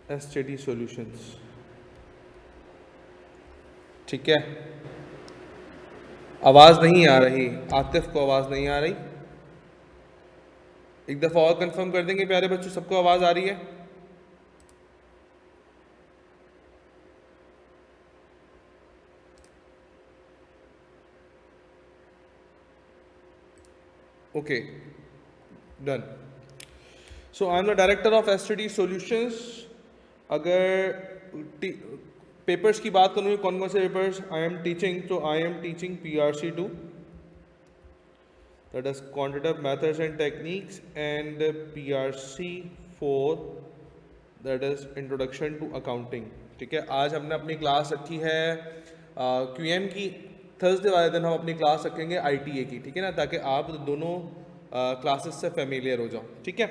STD solutions. ठीक है, आवाज़ नहीं आ रही, आतिफ को आवाज़ नहीं आ रही। एक दफ़ा और कंफर्म कर देंगे प्यारे बच्चों, सबको आवाज़ आ रही है? Okay, done. So I am the director of STD solutions. अगर पेपर्स की बात करूँ कौन कौन से पेपर्स आई एम टीचिंग, तो I am teaching PRC2, that is quantitative methods and techniques, and PRC4, that is introduction to accounting। ठीक है, आज हमने अपनी क्लास रखी है QM की। थर्सडे वाले दिन हम अपनी क्लास रखेंगे ITA की, ठीक है ना, ताकि आप दोनों क्लासेस से फेमिलियर हो जाओ। ठीक है,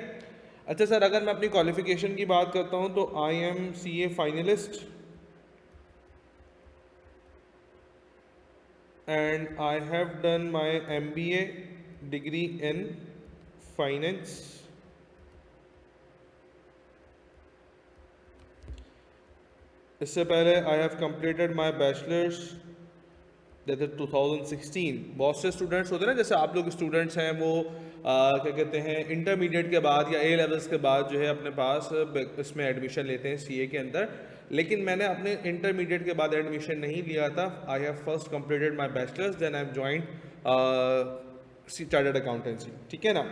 अच्छा सर, अगर मैं अपनी क्वालिफिकेशन की बात करता हूँ तो I am CA finalist and I have done my MBA degree in finance। इससे पहले I have completed my bachelor's, that is 2016। बहुत से स्टूडेंट्स होते हैं ना, जैसे आप लोग स्टूडेंट्स हैं, वो क्या कहते हैं, इंटरमीडिएट के बाद या A लेवल्स के बाद जो है अपने पास इसमें एडमिशन लेते हैं CA के अंदर। लेकिन मैंने अपने इंटरमीडिएट के बाद एडमिशन नहीं लिया था। I have first completed my bachelors, then I have joined chartered accountancy. ठीक है ना,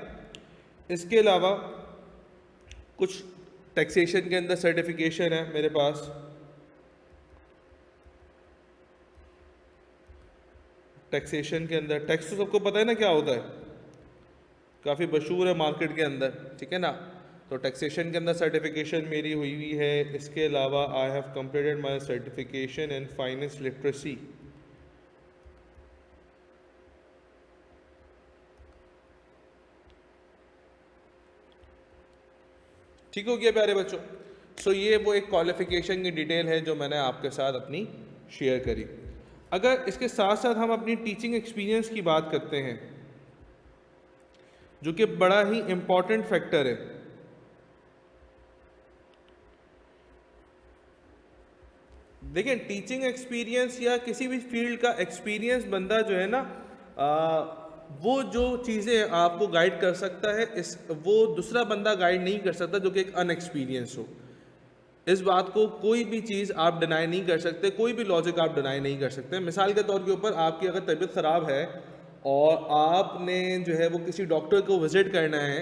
इसके अलावा कुछ टैक्सेशन के अंदर सर्टिफिकेशन है मेरे पास। टैक्सेशन के अंदर टैक्स तो सबको पता है ना क्या होता है, काफ़ी मशहूर है मार्केट के अंदर। ठीक है ना, तो टैक्सेशन के अंदर सर्टिफिकेशन मेरी हुई है। इसके अलावा I have completed my certification in finance literacy. ठीक हो गया प्यारे बच्चों। सो ये वो एक क्वालिफिकेशन की डिटेल है जो मैंने आपके साथ अपनी शेयर करी। अगर इसके साथ साथ हम अपनी टीचिंग एक्सपीरियंस की बात करते हैं, जो कि बड़ा ही इम्पॉर्टेंट फैक्टर है। देखिए, टीचिंग एक्सपीरियंस या किसी भी फील्ड का एक्सपीरियंस बंदा जो है ना, वो जो चीज़ें आपको गाइड कर सकता है, इस वो दूसरा बंदा गाइड नहीं कर सकता जो कि एक अनएक्सपीरियंस हो। इस बात को कोई भी चीज़ आप डिनाई नहीं कर सकते, कोई भी लॉजिक आप डिनाई नहीं कर सकते। मिसाल के तौर के ऊपर, आपकी अगर तबीयत ख़राब है और आपने जो है वो किसी डॉक्टर को विज़िट करना है,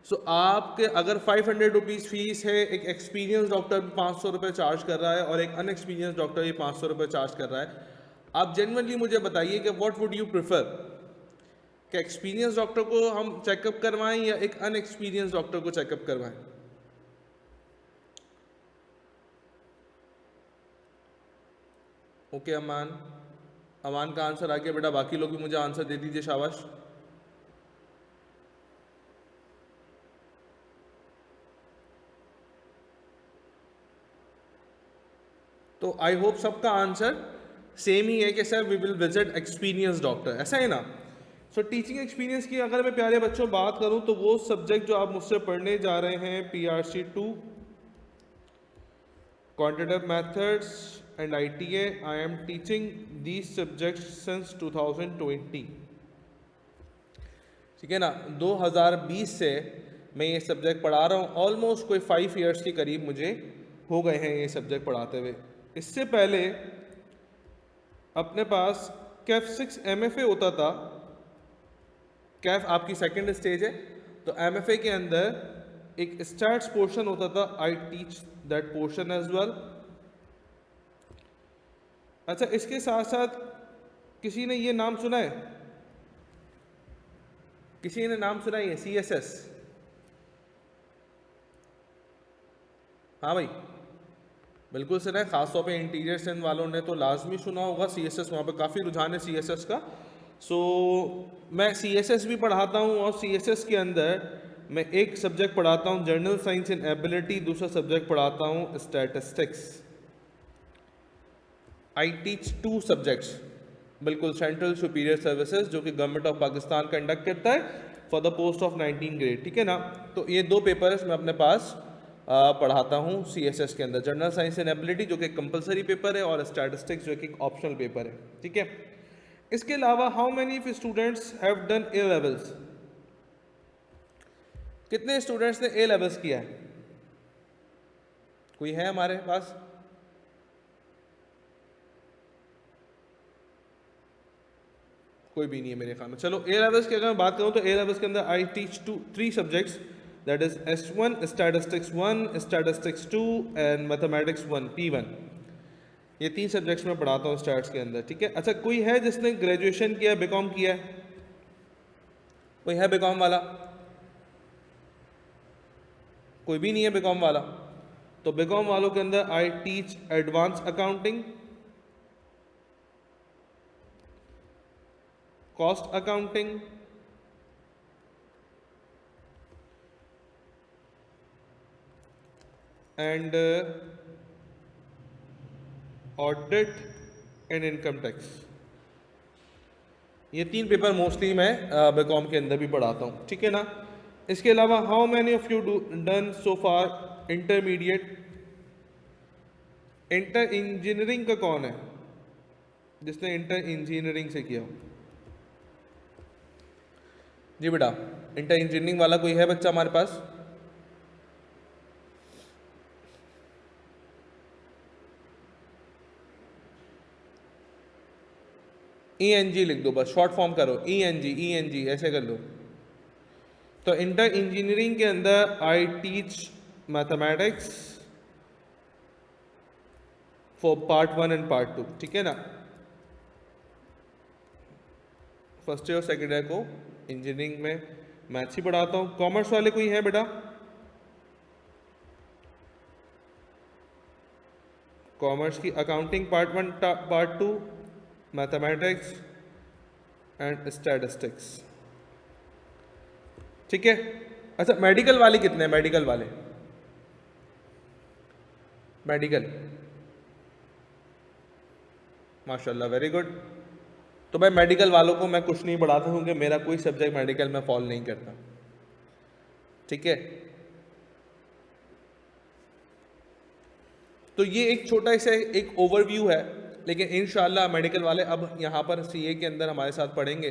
सो आपके अगर 500 रुपीज़ फ़ीस है, एक एक्सपीरियंस डॉक्टर भी 500 रुपये चार्ज कर रहा है और एक अनएक्सपीरियंस डॉक्टर भी 500 रुपये चार्ज कर रहा है, आप जेन्युइनली मुझे बताइए कि व्हाट वुड यू प्रेफर, कि एक्सपीरियंस डॉक्टर को हम चेकअप करवाएं या एक अनएक्सपीरियंस डॉक्टर को चेकअप करवाएं? ओके अमान, अमान का आंसर आ गया बेटा, बाकी लोग भी मुझे आंसर दे दीजिए, शाबाश। तो आई होप सबका आंसर सेम ही है कि sir we will visit experience doctor, ऐसा है ना। सो टीचिंग एक्सपीरियंस की अगर मैं प्यारे बच्चों बात करूं, तो वो सब्जेक्ट जो आप मुझसे पढ़ने जा रहे हैं, PRC2 quantitative methods and ITA, I am teaching these subjects since 2020। ठीक है ना, 2020 से मैं ये सब्जेक्ट पढ़ा रहा हूँ। ऑलमोस्ट कोई 5 इयर्स के करीब मुझे हो गए हैं ये सब्जेक्ट पढ़ाते हुए। इससे पहले अपने पास कैफ 6 MFA होता था। कैफ आपकी सेकेंड स्टेज है, तो MFA के अंदर एक स्टैट्स पोर्शन होता था। I teach that portion as well. अच्छा, इसके साथ साथ किसी ने ये नाम सुना है, किसी ने नाम सुना है CSS? हाँ भाई, बिल्कुल सुना है, खासतौर पे इंटीरियर सेंस वालों ने तो लाजमी सुना होगा CSS। वहाँ पे काफ़ी रुझान है CSS का। सो मैं CSS भी पढ़ाता हूँ, और CSS के अंदर मैं एक सब्जेक्ट पढ़ाता हूँ जनरल साइंस एंड एबिलिटी, दूसरा सब्जेक्ट पढ़ाता हूँ स्टैटिस्टिक्स। आई टीच 2 सब्जेक्ट्स, बिल्कुल सेंट्रल सुपीरियर सर्विसेज, जो कि गवर्नमेंट ऑफ पाकिस्तान कंडक्ट करता है for the post of 19 grade. ठीक है ना, तो ये 2 पेपर्स मैं अपने पास पढ़ाता हूँ CSS के अंदर, जनरल साइंस एंड एबिलिटी, जो कि कंपलसरी पेपर है, और स्टैटिस्टिक्स जो कि ऑप्शनल पेपर है, ठीक है। इसके अलावा how many of students have done A levels, कितने स्टूडेंट्स ने ए लेवल्स किया है? कोई है हमारे पास? कोई भी नहीं है मेरे ख्याल में। चलो ए लेवल्स की अगर मैं बात करूं तो ए लेवल्स के अंदर I teach 3 subjects, that is S1, statistics 1, statistics 2 and mathematics 1, P1। ये 3 सब्जेक्ट्स में पढ़ाता हूँ स्टैट्स के अंदर, ठीक है। अच्छा, कोई है जिसने ग्रेजुएशन किया, बीकॉम किया है? कोई है बीकॉम वाला? कोई भी नहीं है बीकॉम वाला। तो बीकॉम वालों के अंदर I teach advance accounting, cost accounting, and audit and income tax. ये 3 पेपर मोस्टली मैं बीकॉम के अंदर भी पढ़ाता हूँ, ठीक है ना। इसके अलावा how many of you done so far intermediate? Inter engineering का कौन है जिसने इंटर इंजीनियरिंग से किया? जी बेटा, इंटर इंजीनियरिंग वाला कोई है बच्चा हमारे पास? ENG लिख दो, बस शॉर्ट फॉर्म करो, ENG ऐसे कर लो। तो इंटर इंजीनियरिंग के अंदर I teach mathematics for part 1 and part 2, ठीक है ना। फर्स्ट ईयर और सेकेंड ईयर को इंजीनियरिंग में मैथ्स ही पढ़ाता हूँ। कॉमर्स वाले कोई है बेटा? कॉमर्स की accounting part 1 part 2, mathematics and statistics, ठीक है। अच्छा, मेडिकल वाले कितने हैं? मेडिकल वाले, मेडिकल, माशाल्लाह, वेरी गुड। तो भाई मेडिकल वालों को मैं कुछ नहीं पढ़ाता हूँ कि मेरा कोई सब्जेक्ट मेडिकल में फॉल नहीं करता, ठीक है। तो ये एक छोटा सा एक ओवरव्यू है, लेकिन इंशाल्लाह मेडिकल वाले अब यहाँ पर CA के अंदर हमारे साथ पढ़ेंगे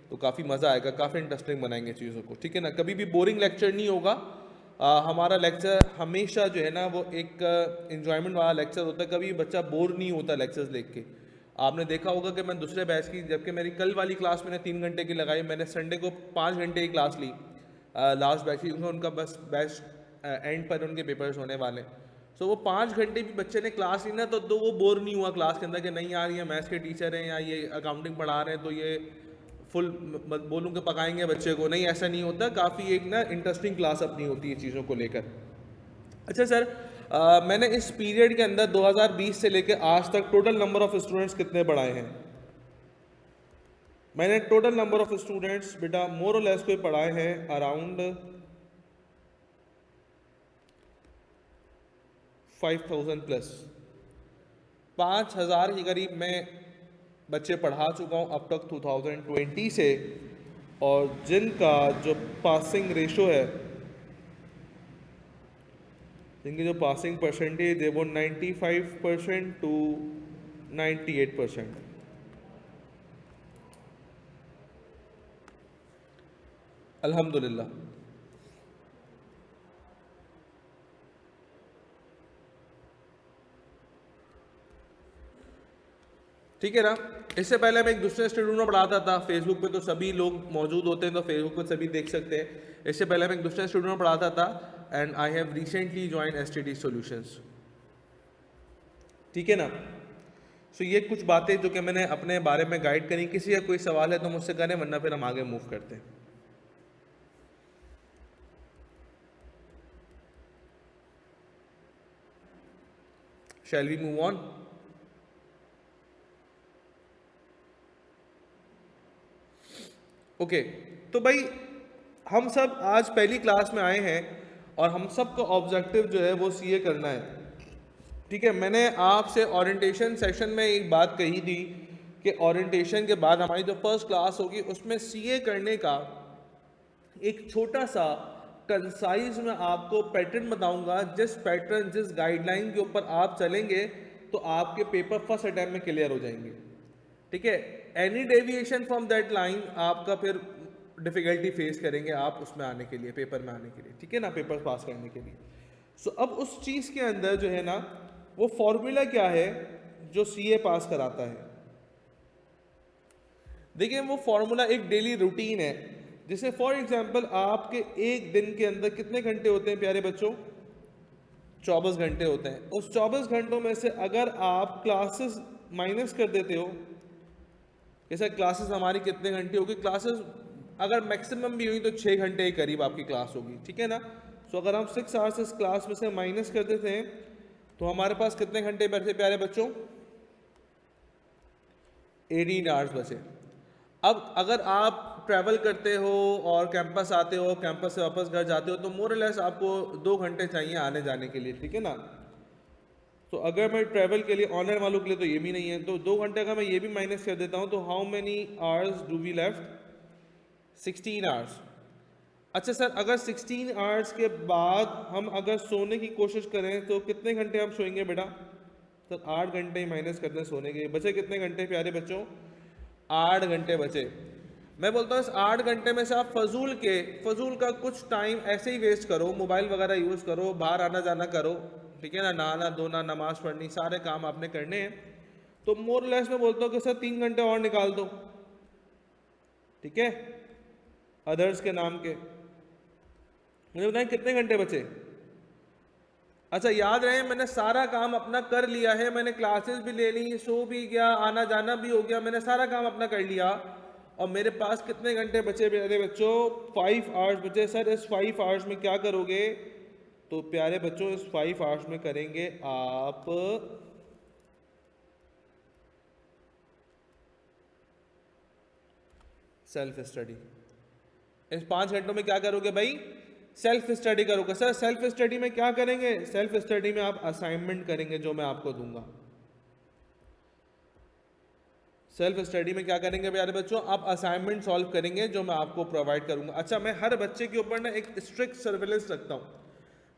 तो काफ़ी मज़ा आएगा, काफ़ी इंटरेस्टिंग बनाएंगे चीज़ों को, ठीक है ना। कभी भी बोरिंग लेक्चर नहीं होगा। हमारा लेक्चर हमेशा जो है ना वो एक इन्जॉयमेंट वाला लेक्चर होता है, कभी बच्चा बोर नहीं होता लेक्चर्स देख के। आपने देखा होगा कि मैं दूसरे बैच की, जबकि मेरी कल वाली क्लास मैंने 3 घंटे की लगाई, मैंने संडे को 5 घंटे की क्लास ली लास्ट बैच की, क्योंकि उनका बस बैच एंड पर उनके पेपर्स होने वाले। सो वो 5 घंटे भी बच्चे ने क्लास ली ना, तो वो बोर नहीं हुआ क्लास के अंदर कि नहीं यार ये मैथ्स के टीचर हैं या ये अकाउंटिंग पढ़ा रहे हैं तो ये फुल बोलूँ कि पकाएंगे बच्चे को। नहीं, ऐसा नहीं होता, काफ़ी एक ना इंटरेस्टिंग क्लास अपनी होती है चीज़ों को लेकर। अच्छा सर, मैंने इस पीरियड के अंदर 2020 से लेकर आज तक टोटल नंबर ऑफ स्टूडेंट्स कितने पढ़ाए हैं? मैंने टोटल नंबर ऑफ स्टूडेंट्स बेटा मोर और लेस कोई पढ़ाए हैं अराउंड 5000 प्लस, 5000 के करीब मैं बच्चे पढ़ा चुका हूँ अब तक 2020 से, और जिनका जो पासिंग रेशो है, जिनकी जो पासिंग परसेंटेज है वो 95% टू 98%। अल्हम्दुलिल्लाह। ठीक है ना। इससे पहले मैं एक दूसरे इंस्टीट्यूट में पढ़ाता था, फेसबुक पे तो सभी लोग मौजूद होते हैं तो फेसबुक पे सभी देख सकते हैं। इससे पहले मैं एक दूसरे इंस्टीट्यूट में पढ़ाता था and I have recently join STD solutions, ठीक है ना। सो ये कुछ बातें जो कि मैंने अपने बारे में गाइड करी। किसी का कोई सवाल है तो मुझसे करें, वरना फिर हम आगे मूव करते हैं। Shall we move on? Okay, तो भाई हम सब आज पहली क्लास में आए हैं और हम सब का ऑब्जेक्टिव जो है वो CA करना है, ठीक है। मैंने आपसे ओरिएंटेशन सेशन में एक बात कही थी कि ओरिएंटेशन के बाद हमारी जो फर्स्ट क्लास होगी उसमें CA करने का एक छोटा सा कंसाइज में आपको पैटर्न बताऊंगा, जिस पैटर्न जिस गाइडलाइन के ऊपर आप चलेंगे तो आपके पेपर फर्स्ट अटेम्प्ट में क्लियर हो जाएंगे। ठीक है, any deviation from that line आपका फिर डिफिकल्टी फेस करेंगे आप उसमें आने के लिए, पेपर में आने के लिए, ठीक है ना, पेपर पास करने के लिए। सो अब उस चीज़ के अंदर जो है ना, वो फॉर्मूला क्या है जो सीए पास कराता है। देखिए वो फॉर्मूला एक डेली रूटीन है, जैसे फॉर एग्जांपल आपके एक दिन के अंदर कितने घंटे होते हैं प्यारे बच्चों? 24 घंटे होते हैं। उस 24 घंटों में से अगर आप क्लासेस माइनस कर देते हो, जैसे क्लासेस हमारी कितने घंटे होगी, क्लासेस अगर मैक्सिमम भी हुई तो 6 घंटे के करीब आपकी क्लास होगी, ठीक है ना। सो अगर हम 6 आवर्स इस क्लास में से माइनस कर देते हैं तो हमारे पास कितने घंटे बचे प्यारे बच्चों? 18 आवर्स बचे। अब अगर आप ट्रैवल करते हो और कैंपस आते हो, कैंपस से वापस घर जाते हो, तो मोर लेस आपको 2 घंटे चाहिए आने जाने के लिए, ठीक है ना। तो अगर मैं ट्रैवल के लिए ऑनर वालों के लिए तो ये भी नहीं है, तो 2 घंटे अगर मैं ये भी माइनस कर देता हूँ तो how many hours do we left? 16 hours. अच्छा सर, अगर 16 आवर्स के बाद हम अगर सोने की कोशिश करें तो कितने घंटे हम सोएंगे बेटा? सर 8 घंटे ही माइनस करते हैं सोने के, बचे कितने घंटे प्यारे बच्चों? 8 घंटे बचे। मैं बोलता हूँ इस 8 घंटे में से आप फजूल का कुछ टाइम ऐसे ही वेस्ट करो, मोबाइल वगैरह यूज़ करो, बाहर आना जाना करो, ठीक है ना, नहाना धोना, नमाज पढ़नी, सारे काम आपने करने हैं, तो मोर लेस मैं बोलता हूँ कि सर 3 घंटे और निकाल दो, ठीक है, अदर्स के नाम के। मुझे बताएं कितने घंटे बचे? अच्छा याद रहे मैंने सारा काम अपना कर लिया है, मैंने क्लासेस भी ले ली, सो भी गया, आना जाना भी हो गया, मैंने सारा काम अपना कर लिया, और मेरे पास कितने घंटे बचे प्यारे बच्चों? 5 आवर्स बचे। सर इस 5 आवर्स में क्या करोगे? तो प्यारे बच्चों इस 5 आवर्स में करेंगे आप सेल्फ स्टडी। इस 5 घंटों में क्या करोगे भाई? सेल्फ स्टडी करोगे। सर सेल्फ स्टडी में क्या करेंगे? सेल्फ स्टडी में आप असाइनमेंट करेंगे जो मैं आपको दूंगा। सेल्फ स्टडी में क्या करेंगे प्यारे बच्चों? आप असाइनमेंट सॉल्व करेंगे जो मैं आपको प्रोवाइड करूंगा। अच्छा, मैं हर बच्चे के ऊपर ना एक स्ट्रिक्ट सर्वेलेंस रखता हूं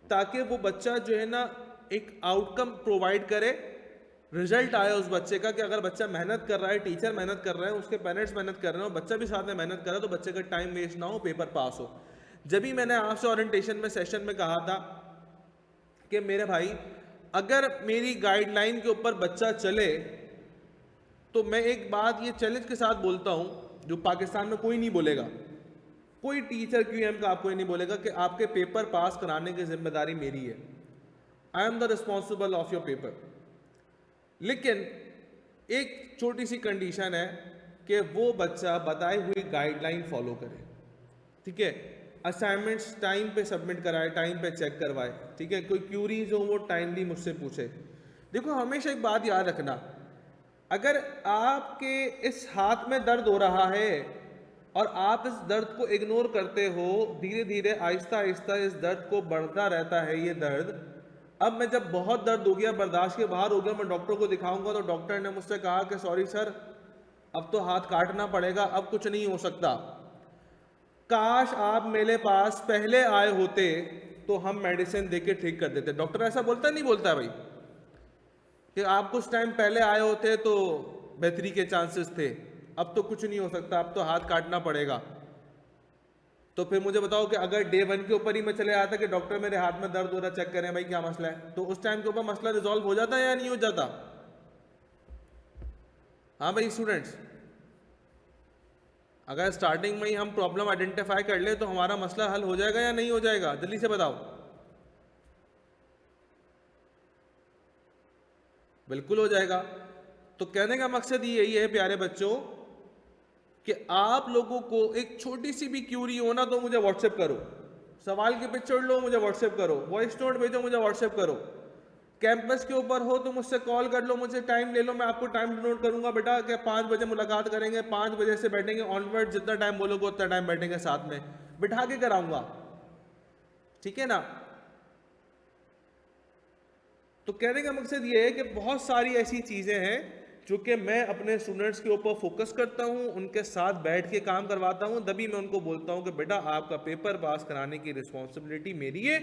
ताकि वो बच्चा जो है ना एक आउटकम प्रोवाइड करे, रिजल्ट आया उस बच्चे का, कि अगर बच्चा मेहनत कर रहा है, टीचर मेहनत कर रहे हैं, उसके पेरेंट्स मेहनत कर रहे हैं, बच्चा भी साथ में मेहनत कर रहा है, तो बच्चे का टाइम वेस्ट ना हो, पेपर पास हो। जब भी मैंने आपसे ओरिएंटेशन में सेशन में कहा था कि मेरे भाई अगर मेरी गाइडलाइन के ऊपर बच्चा चले, तो मैं एक बात ये चैलेंज के साथ बोलता हूं जो पाकिस्तान में कोई नहीं बोलेगा, कोई टीचर क्यूएम का आपको नहीं बोलेगा कि आपके पेपर पास कराने की जिम्मेदारी मेरी है, I am the responsible of your paper. लेकिन एक छोटी सी कंडीशन है कि वो बच्चा बताई हुई गाइडलाइन फॉलो करे, ठीक है, असाइनमेंट्स टाइम पे सबमिट कराए, टाइम पे चेक करवाए, ठीक है, कोई क्यूरीज हो वो टाइमली मुझसे पूछे। देखो हमेशा एक बात याद रखना, अगर आपके इस हाथ में दर्द हो रहा है और आप इस दर्द को इग्नोर करते हो, धीरे धीरे आहिस्ता आहिस्ता इस दर्द को बढ़ता रहता है ये दर्द। अब मैं जब बहुत दर्द हो गया, बर्दाश्त के बाहर हो गया, मैं डॉक्टर को दिखाऊंगा तो डॉक्टर ने मुझसे कहा कि सॉरी सर अब तो हाथ काटना पड़ेगा, अब कुछ नहीं हो सकता। काश आप मेरे पास पहले आए होते तो हम मेडिसिन देके ठीक कर देते। डॉक्टर ऐसा बोलता नहीं बोलता भाई कि आप कुछ टाइम पहले आए होते तो बेहतरी के चांसेस थे, अब तो कुछ नहीं हो सकता, अब तो हाथ काटना पड़ेगा। तो फिर मुझे बताओ कि अगर डे 1 के ऊपर ही मैं चले आता कि डॉक्टर मेरे हाथ में दर्द हो रहा, चेक करें भाई क्या मसला है, तो उस टाइम के ऊपर मसला रिजॉल्व हो जाता है या नहीं हो जाता? हाँ भाई स्टूडेंट्स, अगर स्टार्टिंग में ही हम प्रॉब्लम आइडेंटिफाई कर ले तो हमारा मसला हल हो जाएगा या नहीं हो जाएगा? जल्दी से बताओ। बिल्कुल हो जाएगा। तो कहने का मकसद यही है प्यारे बच्चों कि आप लोगों को एक छोटी सी भी क्यूरी हो ना तो मुझे व्हाट्सएप करो, सवाल के पिक्चर लो मुझे व्हाट्सएप करो, वॉइस नोट भेजो मुझे व्हाट्सएप करो, कैंपस के ऊपर हो तो मुझसे कॉल कर लो, मुझे टाइम ले लो, मैं आपको टाइम नोट करूंगा बेटा कि 5 बजे मुलाकात करेंगे, 5 बजे से बैठेंगे ऑनवर्ड, जितना टाइम बोलोगे उतना टाइम बैठेंगे, साथ में बिठा के कराऊंगा, ठीक है ना। तो कहने का मकसद ये है कि बहुत सारी ऐसी चीजें हैं चूँकि मैं अपने स्टूडेंट्स के ऊपर फोकस करता हूँ, उनके साथ बैठ के काम करवाता हूँ, तभी मैं उनको बोलता हूँ कि बेटा आपका पेपर पास कराने की रिस्पॉन्सिबिलिटी मेरी है,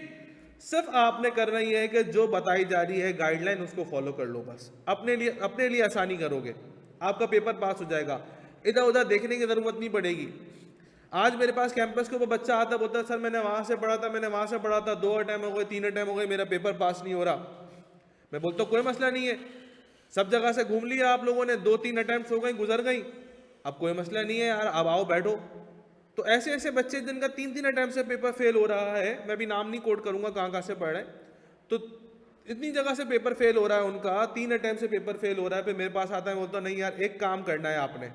सिर्फ आपने करना ही है कि जो बताई जा रही है गाइडलाइन उसको फॉलो कर लो, बस अपने लिए आसानी करोगे, आपका पेपर पास हो जाएगा, इधर उधर देखने की ज़रूरत नहीं पड़ेगी। आज मेरे पास कैंपस के ऊपर बच्चा आता बोलता है सर मैंने वहाँ से पढ़ा था, मैंने वहाँ से पढ़ा था, 2 अटैम्प हो गए, 3 अटैम्प हो गए, मेरा पेपर पास नहीं हो रहा। मैं बोलता हूँ कोई मसला नहीं है, सब जगह से घूम लिया आप लोगों ने, 2-3 अटैम्प्ट हो गई, गुजर गई, अब कोई मसला नहीं है यार, अब आओ बैठो। तो ऐसे ऐसे बच्चे जिनका 3-3 अटैम्प्ट से पेपर फेल हो रहा है, मैं भी नाम नहीं कोट करूंगा कहाँ कहाँ से पढ़ रहे हैं, तो इतनी जगह से पेपर फेल हो रहा है उनका, 3 अटैम्प्ट से पेपर फेल हो रहा है, फिर मेरे पास आता है, बोलता नहीं यार एक काम करना है आपने,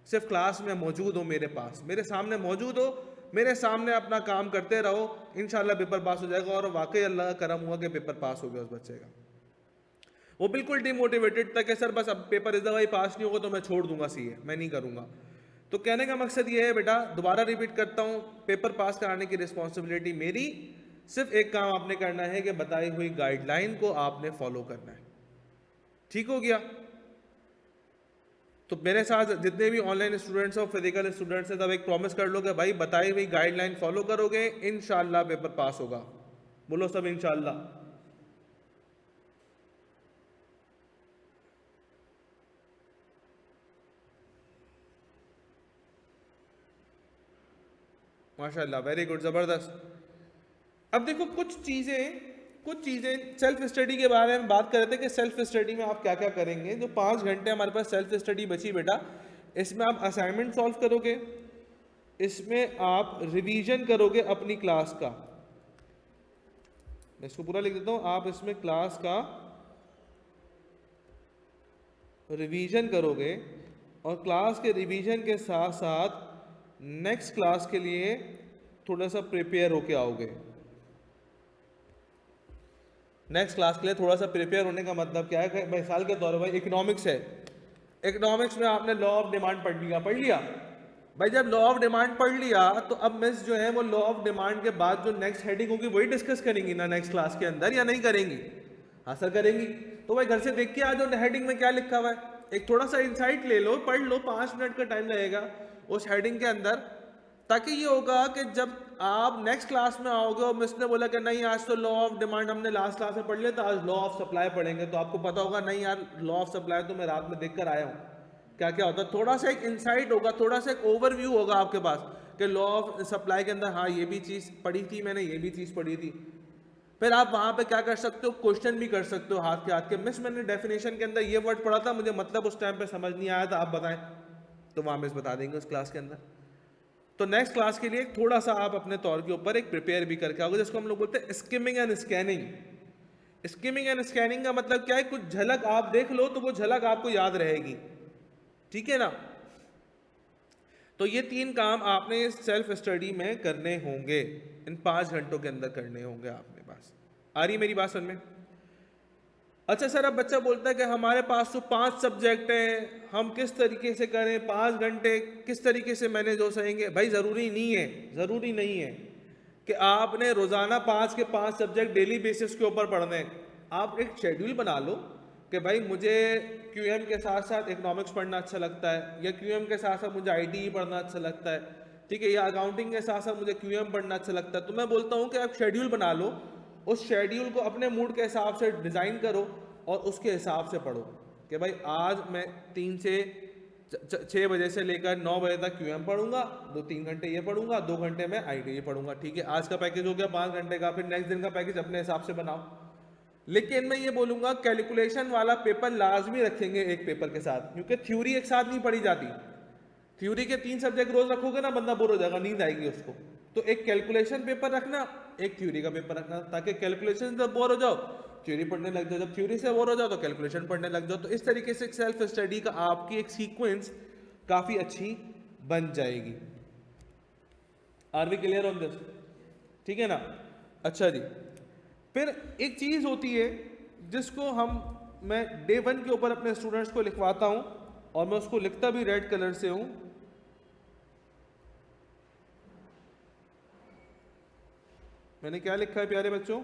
सिर्फ क्लास में मौजूद हो, मेरे पास मेरे सामने मौजूद हो, मेरे सामने अपना काम करते रहो, इंशाल्लाह पेपर पास हो जाएगा। और वाकई अल्लाह का करम हुआ कि पेपर पास हो गया उस बच्चे का। वो बिल्कुल डिमोटिवेटेड था कि सर बस अब पेपर इस दफ़ा ही पास नहीं होगा तो मैं छोड़ दूंगा सीए, मैं नहीं करूंगा। तो कहने का मकसद ये है बेटा, दोबारा रिपीट करता हूँ, पेपर पास कराने की रिस्पॉन्सिबिलिटी मेरी, सिर्फ एक काम आपने करना है कि बताई हुई गाइडलाइन को आपने फॉलो करना है। ठीक हो गया? तो मेरे साथ जितने भी ऑनलाइन स्टूडेंट्स और फिजिकल स्टूडेंट्स हैं, तब एक प्रॉमिस कर लो कि भाई बताई हुई गाइडलाइन फॉलो करोगे, इंशाल्लाह पेपर पास होगा। बोलो सब इंशाल्लाह। माशाल्लाह, वेरी गुड, ज़बरदस्त। अब देखो कुछ चीज़ें सेल्फ स्टडी के बारे में बात कर रहे थे कि सेल्फ स्टडी में आप क्या क्या करेंगे। जो 5 घंटे हमारे पास सेल्फ स्टडी बची बेटा, इसमें आप असाइनमेंट सॉल्व करोगे, इसमें आप रिवीजन करोगे अपनी क्लास का, मैं इसको पूरा लिख देता हूँ, आप इसमें क्लास का रिवीजन करोगे और क्लास के रिवीजन के साथ साथ नेक्स्ट क्लास के लिए थोड़ा सा प्रिपेयर होके आओगे। नेक्स्ट क्लास के लिए थोड़ा सा प्रिपेयर होने का मतलब क्या है कि मिसाल के तौर पर भाई इकोनॉमिक्स है, इकोनॉमिक्स में आपने लॉ ऑफ डिमांड पढ़ लिया भाई, जब लॉ ऑफ डिमांड पढ़ लिया तो अब मिस जो है वो लॉ ऑफ डिमांड के बाद जो नेक्स्ट हेडिंग होगी वही डिस्कस करेंगी ना नेक्स्ट क्लास के अंदर, या नहीं करेंगी? हाँ सर करेंगी। तो भाई घर से देख के आ जाओ हेडिंग में क्या लिखा हुआ है, एक थोड़ा सा इंसाइट ले लो, पढ़ लो, 5 मिनट का टाइम लगेगा उस हेडिंग के अंदर, ताकि ये होगा कि जब आप नेक्स्ट क्लास में आओगे और मिस ने बोला कि नहीं आज तो लॉ ऑफ डिमांड हमने लास्ट क्लास में पढ़ लिया था, आज लॉ ऑफ सप्लाई पढ़ेंगे, तो आपको पता होगा नहीं यार लॉ ऑफ सप्लाई तो मैं रात में देख कर आया हूँ क्या क्या होता है। थोड़ा सा एक इंसाइट होगा, थोड़ा सा एक ओवरव्यू होगा आपके पास कि लॉ ऑफ सप्लाई के अंदर हाँ ये भी चीज़ पढ़ी थी मैंने, ये भी चीज़ पढ़ी थी। फिर आप वहाँ पे क्या कर सकते हो, क्वेश्चन भी कर सकते हो हाथ के मिस मैंने डेफिनेशन के अंदर ये वर्ड पढ़ा था, मुझे मतलब उस टाइम पे समझ नहीं आया था, आप बताएं, तो वहाँ मिस बता देंगे उस क्लास के अंदर। तो नेक्स्ट क्लास के लिए थोड़ा सा आप अपने तौर के ऊपर एक प्रिपेयर भी करके आओगे, जिसको हम लोग बोलते हैं skimming and scanning. Skimming and scanning का मतलब क्या है, कुछ झलक आप देख लो तो वो झलक आपको याद रहेगी, ठीक है ना। तो ये 3 काम आपने सेल्फ स्टडी में करने होंगे, इन 5 घंटों के अंदर करने होंगे आपके पास। आ रही मेरी बात समझ में? अच्छा सर, अब बच्चा बोलता है कि हमारे पास तो 5 सब्जेक्ट हैं, हम किस तरीके से करें, 5 घंटे किस तरीके से मैनेज हो सकेंगे? भाई ज़रूरी नहीं है कि आपने रोज़ाना 5 के 5 सब्जेक्ट डेली बेसिस के ऊपर पढ़ने हैं। आप एक शेड्यूल बना लो कि भाई मुझे क्यूएम के साथ साथ इकोनॉमिक्स पढ़ना अच्छा लगता है, या क्यूएम के साथ साथ मुझे आईटी पढ़ना अच्छा लगता है, ठीक है, या अकाउंटिंग के साथ साथ मुझे क्यूएम पढ़ना अच्छा लगता है। तो मैं बोलता हूँ कि आप शेड्यूल बना लो, उस शेड्यूल को अपने मूड के हिसाब से डिज़ाइन करो और उसके हिसाब से पढ़ो कि भाई आज मैं 3 से 6 बजे से लेकर 9 बजे तक क्यूएम पढ़ूंगा, 2-3 घंटे ये पढ़ूंगा, 2 घंटे में आईटी पढ़ूंगा, ठीक है, आज का पैकेज हो गया 5 घंटे का। फिर नेक्स्ट दिन का पैकेज अपने हिसाब से बनाओ। लेकिन मैं ये बोलूंगा कैलकुलेशन वाला पेपर लाजमी रखेंगे एक पेपर के साथ, क्योंकि थ्योरी एक साथ नहीं पढ़ी जाती। थ्योरी के 3 सब्जेक्ट रोज रखोगे ना, बंदा बोर हो जाएगा, नींद आएगी उसको। तो एक कैलकुलेशन पेपर रखना, एक थ्योरी का पेपर रखना, ताकि कैलकुलेशन से बोर हो जाओ थ्योरी पढ़ने लग जाओ, जब थ्योरी से बोर हो जाओ तो कैलकुलेशन पढ़ने लग जाओ। तो इस तरीके से सेल्फ स्टडी का आपकी एक सीक्वेंस काफ़ी अच्छी बन जाएगी। Are we clear on this? ठीक है ना। अच्छा जी, फिर एक चीज़ होती है जिसको मैं डे 1 के ऊपर अपने स्टूडेंट्स को लिखवाता हूँ, और मैं उसको लिखता भी रेड कलर से हूँ। मैंने क्या लिखा है प्यारे बच्चों?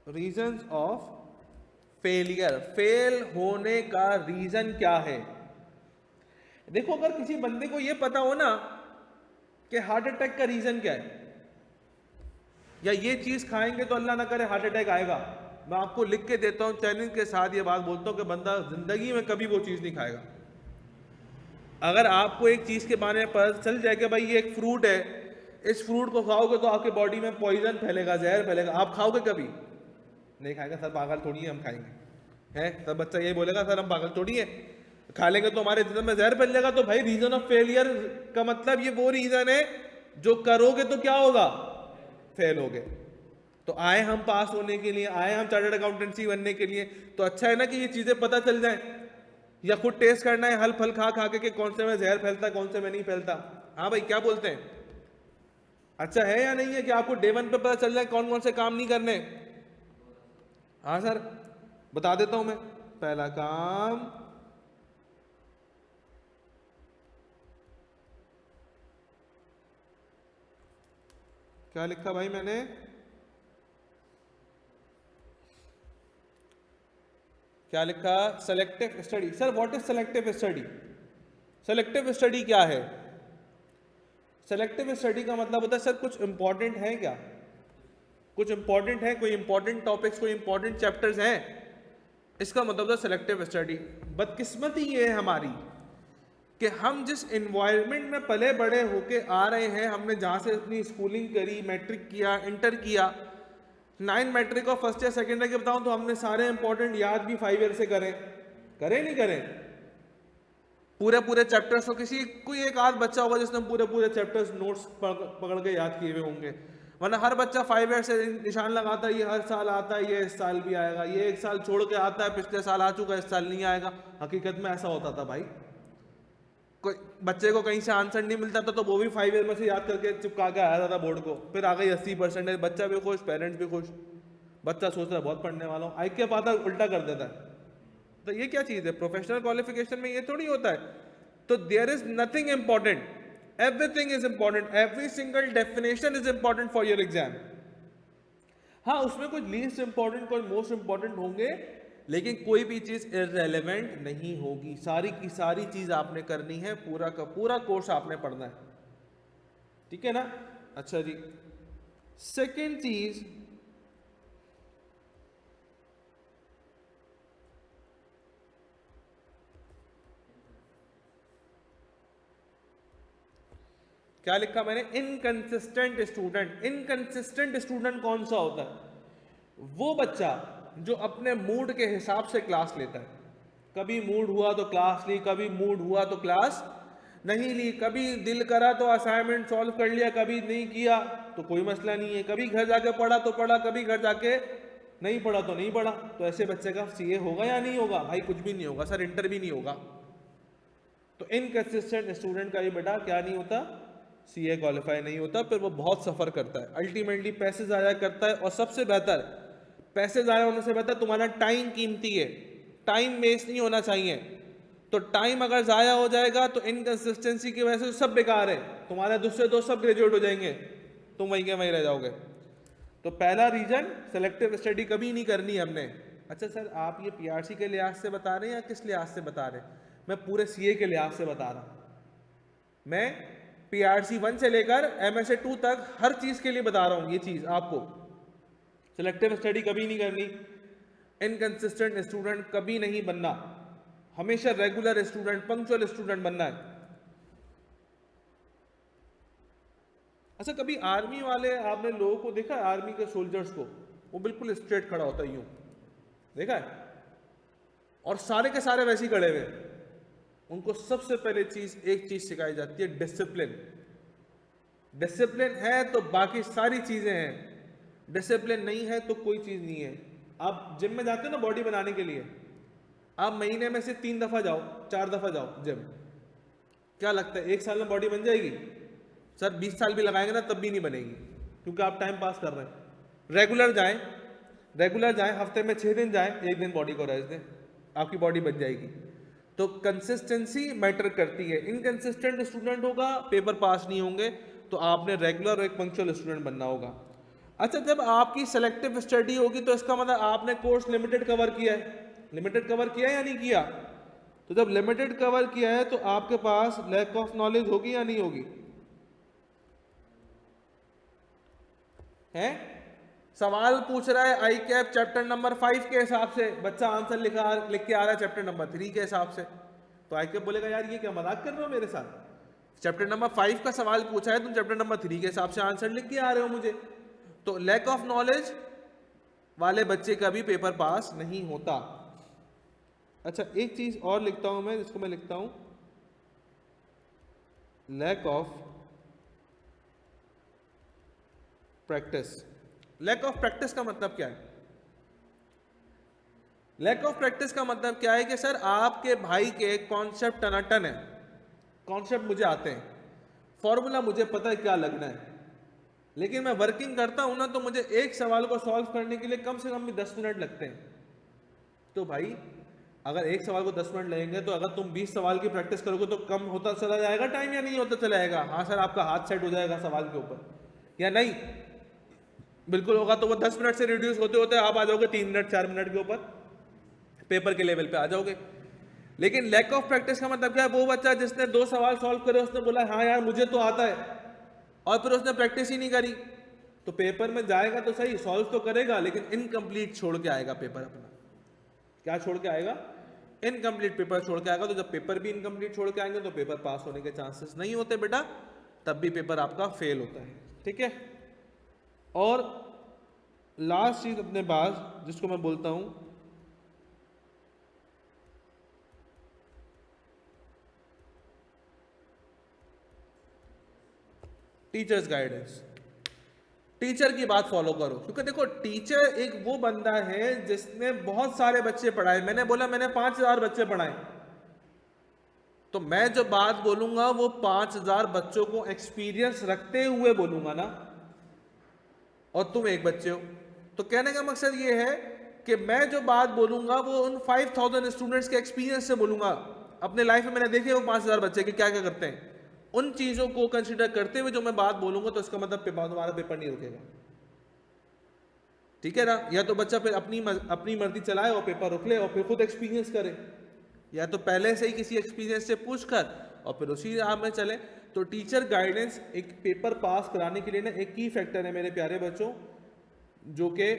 रीजंस ऑफ फेलियर, फेल होने का रीजन क्या है? देखो, अगर किसी बंदे को यह पता हो ना कि हार्ट अटैक का रीजन क्या है, या ये चीज खाएंगे तो अल्लाह ना करे हार्ट अटैक आएगा, मैं आपको लिख के देता हूं, चैलेंज के साथ ये बात बोलता हूं कि बंदा जिंदगी में कभी वो चीज नहीं खाएगा। अगर आपको एक चीज के बारे में पता चल जाए कि भाई ये एक फ्रूट है, इस फ्रूट को खाओगे तो आपके बॉडी में पॉइजन फैलेगा, जहर फैलेगा, आप खाओगे कभी नहीं? खाएगा। सर पागल थोड़ी है हम खाएंगे, है सब बच्चा यही बोलेगा, सर हम पागल थोड़ी है, खा लेंगे तो हमारे जिस्म में जहर फैल जाएगा। तो भाई रीजन ऑफ फेलियर का मतलब ये वो रीजन है जो करोगे तो क्या होगा? फेल हो गए। तो आए हम पास होने के लिए, आए हम चार्टर्ड अकाउंटेंसी बनने के लिए, तो अच्छा है ना कि ये चीजें पता चल जाए। या खुद टेस्ट करना है हल फल खा खा के कौन से में जहर फैलता है, कौन से में नहीं फैलता। हाँ भाई क्या बोलते हैं, अच्छा है या नहीं है कि आपको डे 1 पे पता चल जाए कौन कौन से काम नहीं करने? हाँ सर बता देता हूं मैं। पहला काम, क्या लिखा भाई मैंने? क्या लिखा? Selective study. Sir what is selective study? Selective study क्या है? सेलेक्टिव स्टडी का मतलब होता है सर कुछ इंपॉर्टेंट है क्या, कुछ इंपॉर्टेंट है, कोई इंपॉर्टेंट टॉपिक्स, कोई इंपॉर्टेंट चैप्टर्स हैं, इसका मतलब है सेलेक्टिव स्टडी। बदकिस्मती ये है हमारी कि हम जिस एनवायरनमेंट में पले बड़े होके आ रहे हैं, हमने जहाँ से अपनी स्कूलिंग करी, मैट्रिक किया, इंटर किया, 9 मैट्रिक और फर्स्ट ईयर सेकेंड ईयर के बताऊँ तो हमने सारे इंपॉर्टेंट याद भी 5 ईयर से करें, करें नहीं करें? पूरे पूरे चैप्टर्स, तो किसी कोई एक आध बच्चा होगा जिसने पूरे पूरे चैप्टर्स नोट्स पकड़ के याद किए हुए होंगे, वरना हर बच्चा 5 ईयर से निशान लगाता है, ये हर साल आता है, ये इस साल भी आएगा, ये एक साल छोड़ के आता है, पिछले साल आ चुका है, इस साल नहीं आएगा। हकीकत में ऐसा होता था भाई, कोई बच्चे को कहीं से आंसर नहीं मिलता था तो वो भी 5 ईयर में से याद करके चिपका के आया था बोर्ड को, फिर आ गई 80%, बच्चा भी खुश, पेरेंट्स भी खुश, बच्चा सोच रहा है बहुत पढ़ने वाला हूँ, आई के पाता उल्टा कर देता है। तो ये क्या चीज़ है? प्रोफेशनल क्वालिफिकेशन में ये थोड़ी होता है। तो there is nothing important, everything is important, every single definition is important for your exam. हाँ उसमें कुछ लीस्ट इंपॉर्टेंट, कुछ मोस्ट इंपॉर्टेंट होंगे, लेकिन कोई भी चीज इररेलेवेंट नहीं होगी। सारी की सारी चीज आपने करनी है, पूरा का पूरा कोर्स आपने पढ़ना है, ठीक है ना? अच्छा जी, सेकेंड चीज, क्या लिखा मैंने? Inconsistent student. इनकंसिस्टेंट स्टूडेंट कौन सा होता है? वो बच्चा जो अपने मूड के हिसाब से क्लास लेता है, कभी मूड हुआ तो क्लास ली, कभी मूड हुआ तो क्लास नहीं ली, कभी दिल करा तो असाइनमेंट सॉल्व कर लिया, कभी नहीं किया तो कोई मसला नहीं है, कभी घर जाके पढ़ा तो पढ़ा, कभी घर जाके नहीं पढ़ा तो नहीं पढ़ा। तो ऐसे बच्चे का सीए होगा या नहीं होगा? भाई कुछ भी नहीं होगा सर, इंटर भी नहीं होगा। तो इनकंसिस्टेंट स्टूडेंट का ये बेटा क्या नहीं होता? सीए क्वालिफाई नहीं होता, फिर वो बहुत सफर करता है, अल्टीमेटली पैसे ज़ाया करता है, और सबसे बेहतर, पैसे ज़ाया होने से बेहतर तुम्हारा टाइम कीमती है, टाइम वेस्ट नहीं होना चाहिए। तो टाइम अगर ज़ाया हो जाएगा तो इनकंसिस्टेंसी की वजह से सब बेकार है, तुम्हारे दूसरे दोस्त सब ग्रेजुएट हो जाएंगे, तुम वहीं के वहीं रह जाओगे। तो पहला रीजन, सेलेक्टिव स्टडी कभी नहीं करनी हमने। अच्छा सर आप ये पीआरसी के लिहाज से बता रहे हैं या किस लिहाज से बता रहे हैं? मैं पूरे सीए के लिहाज से बता रहा हूँ। मैं पीआरसी 1 से लेकर एमएसए 2 तक हर चीज के लिए बता रहा हूं ये चीज आपको। सिलेक्टिव स्टडी कभी नहीं करनी, इनकंसिस्टेंट स्टूडेंट कभी नहीं बनना, हमेशा रेगुलर स्टूडेंट, पंक्चुअल स्टूडेंट बनना है। अच्छा कभी आर्मी वाले, आपने लोगों को देखा है आर्मी के सोल्जर्स को, वो बिल्कुल स्ट्रेट खड़ा होता है यूं, देखा है? और सारे के सारे वैसे ही खड़े हुए। उनको सबसे पहले एक चीज सिखाई जाती है, डिसिप्लिन। डिसिप्लिन है तो बाकी सारी चीजें हैं, डिसिप्लिन नहीं है तो कोई चीज नहीं है। आप जिम में जाते हो ना बॉडी बनाने के लिए, आप महीने में से 3 दफा जाओ, 4 दफा जाओ जिम, क्या लगता है 1 साल में बॉडी बन जाएगी? सर 20 साल भी लगाएंगे ना तब भी नहीं बनेगी, क्योंकि आप टाइम पास कर रहे हैं। रेगुलर जाएं, रेगुलर जाएं, हफ्ते में 6 दिन जाएं, 1 दिन बॉडी को रेस्ट दें, आपकी बॉडी बन जाएगी। तो कंसिस्टेंसी मैटर करती है। इनकंसिस्टेंट स्टूडेंट होगा, पेपर पास नहीं होंगे, तो आपने रेगुलर और एक पंक्चुअल स्टूडेंट बनना होगा। अच्छा, जब आपकी सेलेक्टिव स्टडी होगी तो इसका मतलब आपने कोर्स लिमिटेड कवर किया है, लिमिटेड कवर किया है या नहीं किया? तो जब लिमिटेड कवर किया है तो आपके पास लैक ऑफ नॉलेज होगी या नहीं होगी? है? सवाल पूछ रहा है आई कैप चैप्टर नंबर 5 के हिसाब से, बच्चा आंसर लिख के आ रहा है चैप्टर नंबर 3 के हिसाब से, तो आई कैप बोलेगा यार ये क्या मजाक कर रहे हो मेरे साथ, चैप्टर नंबर 5 का सवाल पूछा है, तुम चैप्टर नंबर 3 के हिसाब से आंसर लिख के आ रहे हो मुझे। तो लैक ऑफ नॉलेज वाले बच्चे का भी पेपर पास नहीं होता। अच्छा, एक चीज और लिखता हूं मैं, जिसको मैं लिखता हूं lack of practice. Lack of practice का मतलब क्या है? लैक ऑफ प्रैक्टिस का मतलब क्या है कि सर आपके भाई के कॉन्सेप्ट टनाटन है, कॉन्सेप्ट मुझे आते हैं, फॉर्मूला मुझे पता है क्या लगना है, लेकिन मैं वर्किंग करता हूं ना तो मुझे एक सवाल को सॉल्व करने के लिए कम से कम भी 10 मिनट लगते हैं। तो भाई अगर एक सवाल को 10 मिनट लगेंगे तो अगर तुम 20 सवाल की प्रैक्टिस करोगे तो कम होता चला जाएगा टाइम या नहीं होता चला जाएगा? हाँ सर, आपका हाथ सेट हो जाएगा सवाल के ऊपर या नहीं? बिल्कुल होगा। तो वो 10 मिनट से रिड्यूस होते होते आप आ जाओगे 3 मिनट 4 मिनट के ऊपर, पेपर के लेवल पे आ जाओगे। लेकिन लैक ऑफ प्रैक्टिस का मतलब क्या है? वो बच्चा जिसने 2 सवाल सॉल्व करे, उसने बोला हाँ यार मुझे तो आता है, और फिर उसने प्रैक्टिस ही नहीं करी, तो पेपर में जाएगा तो सही, सॉल्व तो करेगा लेकिन इनकम्प्लीट छोड़ के आएगा पेपर अपना। क्या छोड़ के आएगा? इनकम्प्लीट पेपर छोड़ के आएगा। तो जब पेपर भी इनकम्प्लीट छोड़ के आएंगे तो पेपर पास होने के चांसेस नहीं होते बेटा, तब भी पेपर आपका फेल होता है। ठीक है। और लास्ट चीज अपने पास जिसको मैं बोलता हूं टीचर्स गाइडेंस। टीचर की बात फॉलो करो, क्योंकि देखो टीचर एक वो बंदा है जिसने बहुत सारे बच्चे पढ़ाए। मैंने बोला मैंने 5000 बच्चे पढ़ाए, तो मैं जो बात बोलूंगा वो 5000 बच्चों को एक्सपीरियंस रखते हुए बोलूंगा ना, और तुम एक बच्चे हो। तो कहने का मकसद ये है कि मैं जो बात बोलूंगा वो उन 5000 स्टूडेंट्स के एक्सपीरियंस से बोलूंगा। अपने लाइफ में मैंने देखे वो 5000 बच्चे कि क्या क्या करते हैं, उन चीजों को कंसीडर करते हुए जो मैं बात बोलूंगा, तो इसका मतलब तुम्हारा पेपर नहीं रुकेगा। ठीक है ना? या तो बच्चा फिर अपनी मर्जी चलाए और पेपर रुक ले और फिर खुद एक्सपीरियंस करे, या तो पहले से ही किसी एक्सपीरियंस से पूछ कर और फिर उसी राह में चले। तो टीचर गाइडेंस एक पेपर पास कराने के लिए ना एक की फैक्टर है मेरे प्यारे बच्चों, जो कि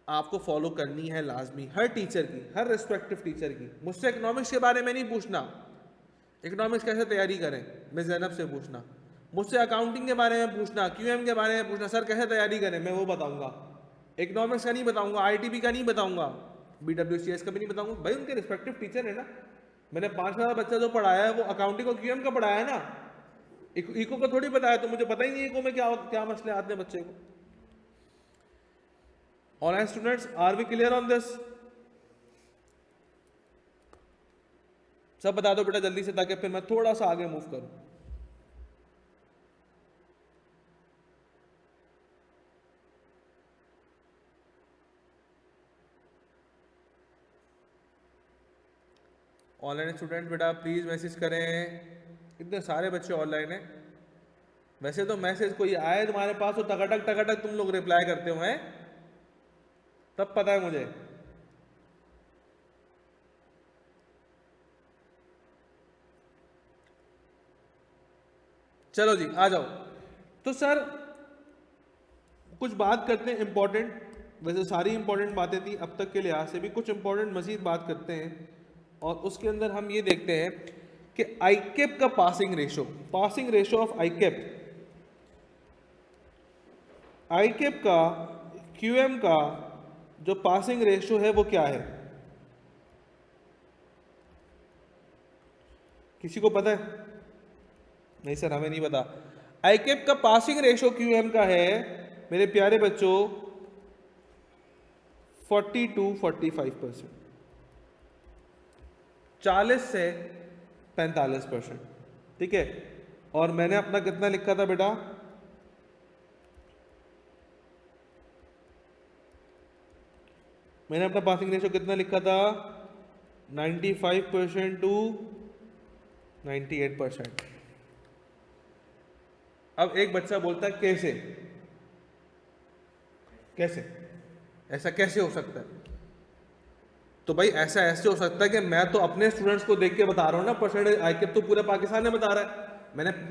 आपको फॉलो करनी है लाजमी, हर टीचर की, हर रिस्पेक्टिव टीचर की। मुझसे इकोनॉमिक्स के बारे में नहीं पूछना, इकोनॉमिक्स कैसे तैयारी करें, मैं ज़ैनब से पूछना। मुझसे अकाउंटिंग के बारे में पूछना, क्यूएम के बारे में पूछना, सर कैसे तैयारी करें, मैं वो बताऊंगा। इकोनॉमिक्स का नहीं बताऊंगा, आईटीबी का नहीं बताऊंगा, बीडब्ल्यूसीएस का भी नहीं बताऊंगा। भाई उनके रिस्पेक्टिव टीचर है ना। मैंने 5000 बच्चा जो पढ़ाया है वो अकाउंटिंग और क्यूएम का पढ़ाया है ना, इको को थोड़ी बताया। तो मुझे पता ही नहीं इको में क्या क्या मसले आते हैं बच्चे को। Online students, are we clear on this? सब बता दो बेटा जल्दी से, ताकि फिर मैं थोड़ा सा आगे मूव करूं। ऑनलाइन स्टूडेंट बेटा प्लीज मैसेज करें, इतने सारे बच्चे ऑनलाइन हैं। वैसे तो मैसेज कोई आए तुम्हारे पास तो टकाटक टकाटक तुम लोग रिप्लाई करते हो, हैं? तब पता है मुझे। चलो जी आ जाओ। तो सर कुछ बात करते हैं इंपॉर्टेंट, वैसे सारी इंपॉर्टेंट बातें थी अब तक के लिहाज से भी, कुछ इंपॉर्टेंट मजीद बात करते हैं। और उसके अंदर हम ये देखते हैं कि आईकेप का पासिंग रेशो ऑफ आईकेप का क्यूएम का जो पासिंग रेशो है वो क्या है? किसी को पता है? नहीं सर हमें नहीं पता। आईकेप का पासिंग रेशो क्यूएम का है मेरे प्यारे बच्चों 40 to 45%, 40 से 45%। ठीक है। और मैंने अपना कितना लिखा था बेटा? मैंने अपना पासिंग रेशो कितना लिखा था? 95% to 98%। अब एक बच्चा बोलता है कैसे? कैसे? ऐसा कैसे हो सकता है? तो भाई ऐसा ऐसे हो सकता है कि मैं तो अपने स्टूडेंट्स को देख के बता रहा हूँ ना, परसेंटेज आईक्यूब तो पूरे पाकिस्तान में बता रहा है,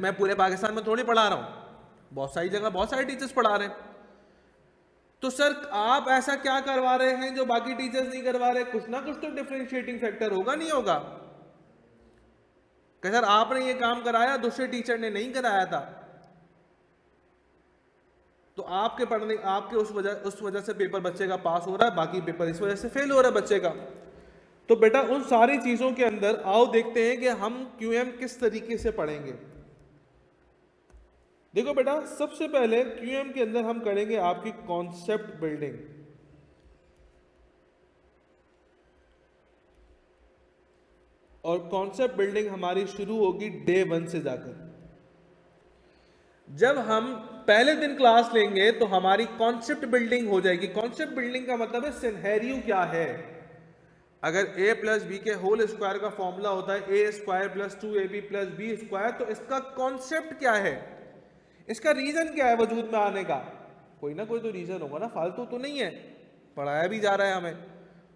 मैं पूरे पाकिस्तान में थोड़ी पढ़ा रहा हूँ, बहुत सारी जगह बहुत सारे टीचर्स पढ़ा रहे हैं। तो सर आप ऐसा क्या करवा रहे हैं जो बाकी टीचर्स नहीं करवा रहे? कुछ ना कुछ तो डिफरेंशिएटिंग फैक्टर होगा, नहीं होगा? कि सर आपने ये काम कराया, दूसरे टीचर ने नहीं कराया था, तो आपके पढ़ने, आपके उस वजह से पेपर बच्चे का पास हो रहा है, बाकी पेपर इस वजह से फेल हो रहा है बच्चे का। तो बेटा उन सारी चीजों के अंदर आओ देखते हैं कि हम क्यूएम किस तरीके से पढ़ेंगे। देखो बेटा, सबसे पहले क्यूएम के अंदर हम करेंगे आपकी कॉन्सेप्ट बिल्डिंग। और कॉन्सेप्ट बिल्डिंग हमारी शुरू होगी डे 1 से जाकर। जब हम पहले दिन क्लास लेंगे तो हमारी कॉन्सेप्ट बिल्डिंग हो जाएगी। कॉन्सेप्ट बिल्डिंग का मतलब है सिनेरियो क्या है। अगर a प्लस बी के होल स्क्वायर का फॉर्मूला होता है a square plus 2ab plus B square, तो इसका कॉन्सेप्ट क्या है, इसका रीजन क्या है वजूद में आने का? कोई ना कोई तो रीजन होगा ना, फालतू तो नहीं है, पढ़ाया भी जा रहा है हमें।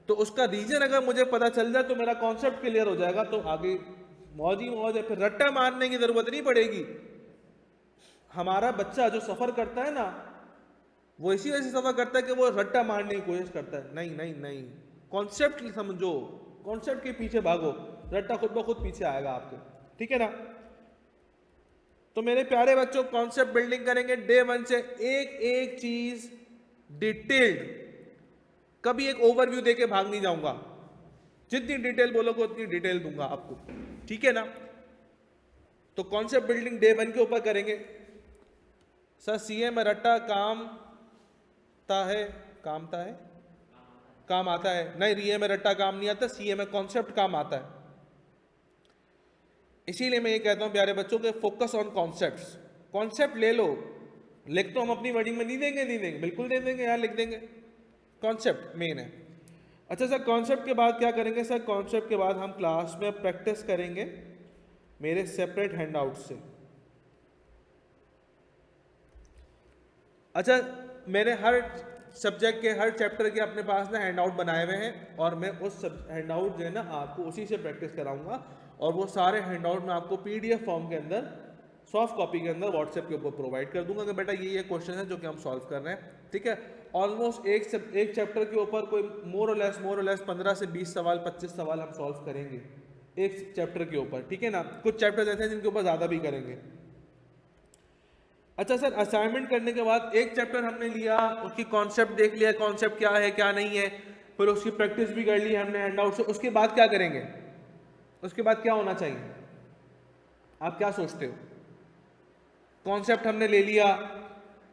तो उसका रीजन अगर मुझे पता चल जाए तो मेरा कॉन्सेप्ट क्लियर हो जाएगा, तो आगे मौज ही मौज है, फिर रट्टा मारने की जरूरत नहीं पड़ेगी। हमारा बच्चा जो सफर करता है ना, वो इसी वजह से सफर करता है कि वो रट्टा मारने की कोशिश करता है। नहीं नहीं नहीं, कॉन्सेप्ट समझो, कॉन्सेप्ट के पीछे भागो, रट्टा खुद ब खुद पीछे आएगा आपके, ठीक है ना? तो मेरे प्यारे बच्चों, कॉन्सेप्ट बिल्डिंग करेंगे डे 1 से, एक एक चीज डिटेल्ड, कभी एक ओवरव्यू देके भाग नहीं जाऊंगा, जितनी डिटेल बोलोगे उतनी डिटेल दूंगा आपको, ठीक है ना? तो कॉन्सेप्ट बिल्डिंग डे 1 के ऊपर करेंगे। सर सीए में रट्टा कामता है, काम आता है? नहीं, रीए में रट्टा काम नहीं आता, सीए में कॉन्सेप्ट काम आता है। इसीलिए मैं ये कहता हूं प्यारे बच्चों के फोकस ऑन कॉन्सेप्ट्स। कॉन्सेप्ट ले लो, लिख तो हम अपनी वर्डिंग में नहीं देंगे, बिल्कुल दे देंगे यार, लिख देंगे, कॉन्सेप्ट मेन है। अच्छा सर, कॉन्सेप्ट के बाद क्या करेंगे? सर कॉन्सेप्ट के बाद हम क्लास में प्रैक्टिस करेंगे मेरे सेपरेट हैंडआउट से। अच्छा, मैंने हर सब्जेक्ट के, हर चैप्टर के अपने पास ना हैंडआउट बनाए हुए हैं, और मैं उस हैंडआउट जो है ना आपको उसी से प्रैक्टिस कराऊंगा, और वो सारे हैंडआउट मैं आपको पीडीएफ फॉर्म के अंदर, सॉफ्ट कॉपी के अंदर व्हाट्सएप के ऊपर प्रोवाइड कर दूंगा कि बेटा ये क्वेश्चन है जो कि हम सॉल्व कर रहे हैं, ठीक है? ऑलमोस्ट एक चैप्टर के ऊपर कोई मोर और लेस 15 से 20 सवाल, 25 सवाल हम सॉल्व करेंगे एक चैप्टर के ऊपर, ठीक है ना? कुछ चैप्टर ऐसे हैं जिनके ऊपर ज़्यादा भी करेंगे। अच्छा सर, असाइनमेंट करने के बाद एक चैप्टर हमने लिया, उसकी कॉन्सेप्ट देख लिया, कॉन्सेप्ट क्या है क्या नहीं है, फिर उसकी प्रैक्टिस भी कर ली हमने हैंडआउट से, उसके बाद क्या करेंगे? उसके बाद क्या होना चाहिए? आप क्या सोचते हो? कॉन्सेप्ट हमने ले लिया,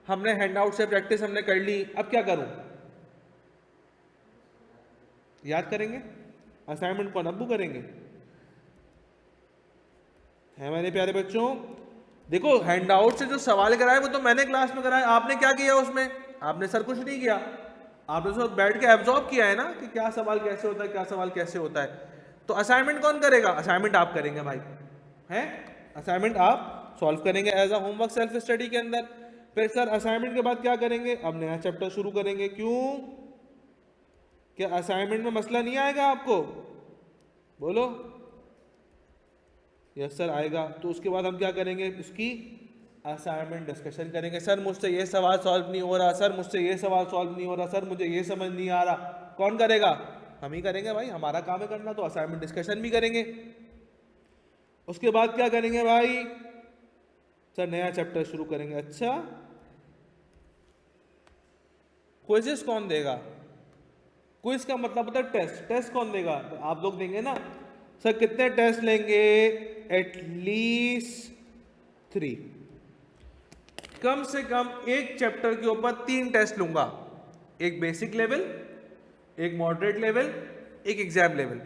हमने हैंडआउट से प्रैक्टिस हमने कर ली, अब क्या करूं? याद करेंगे? असाइनमेंट कौन अब्बू करेंगे? है मेरे प्यारे बच्चों, देखो हैंडआउट से जो सवाल कराए वो तो मैंने क्लास में कराया, आपने क्या किया उसमें? आपने सर कुछ नहीं किया, आपने तो बैठ के एब्जॉर्ब किया है ना कि क्या सवाल कैसे होता है, क्या सवाल कैसे होता है। तो असाइनमेंट कौन करेगा? असाइनमेंट आप करेंगे भाई, हैं? असाइनमेंट आप सॉल्व करेंगे as a homework self study के अंदर। फिर सर असाइनमेंट के बाद क्या करेंगे? अब नया चैप्टर शुरू करेंगे। क्यों? क्या असाइनमेंट में मसला नहीं आएगा आपको? बोलो यस सर आएगा। तो उसके बाद हम क्या करेंगे? उसकी असाइनमेंट डिस्कशन करेंगे। सर मुझसे ये सवाल सॉल्व नहीं हो रहा, सर मुझसे ये सवाल सॉल्व नहीं हो रहा, सर मुझे ये समझ नहीं आ रहा। कौन करेगा? हम ही करेंगे भाई, हमारा काम है करना, तो असाइनमेंट डिस्कशन भी करेंगे। उसके बाद क्या करेंगे भाई? सर नया चैप्टर शुरू करेंगे। अच्छा, क्विज़ेस कौन देगा? क्विज का मतलब होता है टेस्ट, टेस्ट कौन देगा? तो आप लोग देंगे ना। सर कितने टेस्ट लेंगे? एटलीस्ट 3, कम से कम एक चैप्टर के ऊपर 3 टेस्ट लूंगा, एक बेसिक लेवल, एक मॉडरेट लेवल, एक एग्जाम लेवल,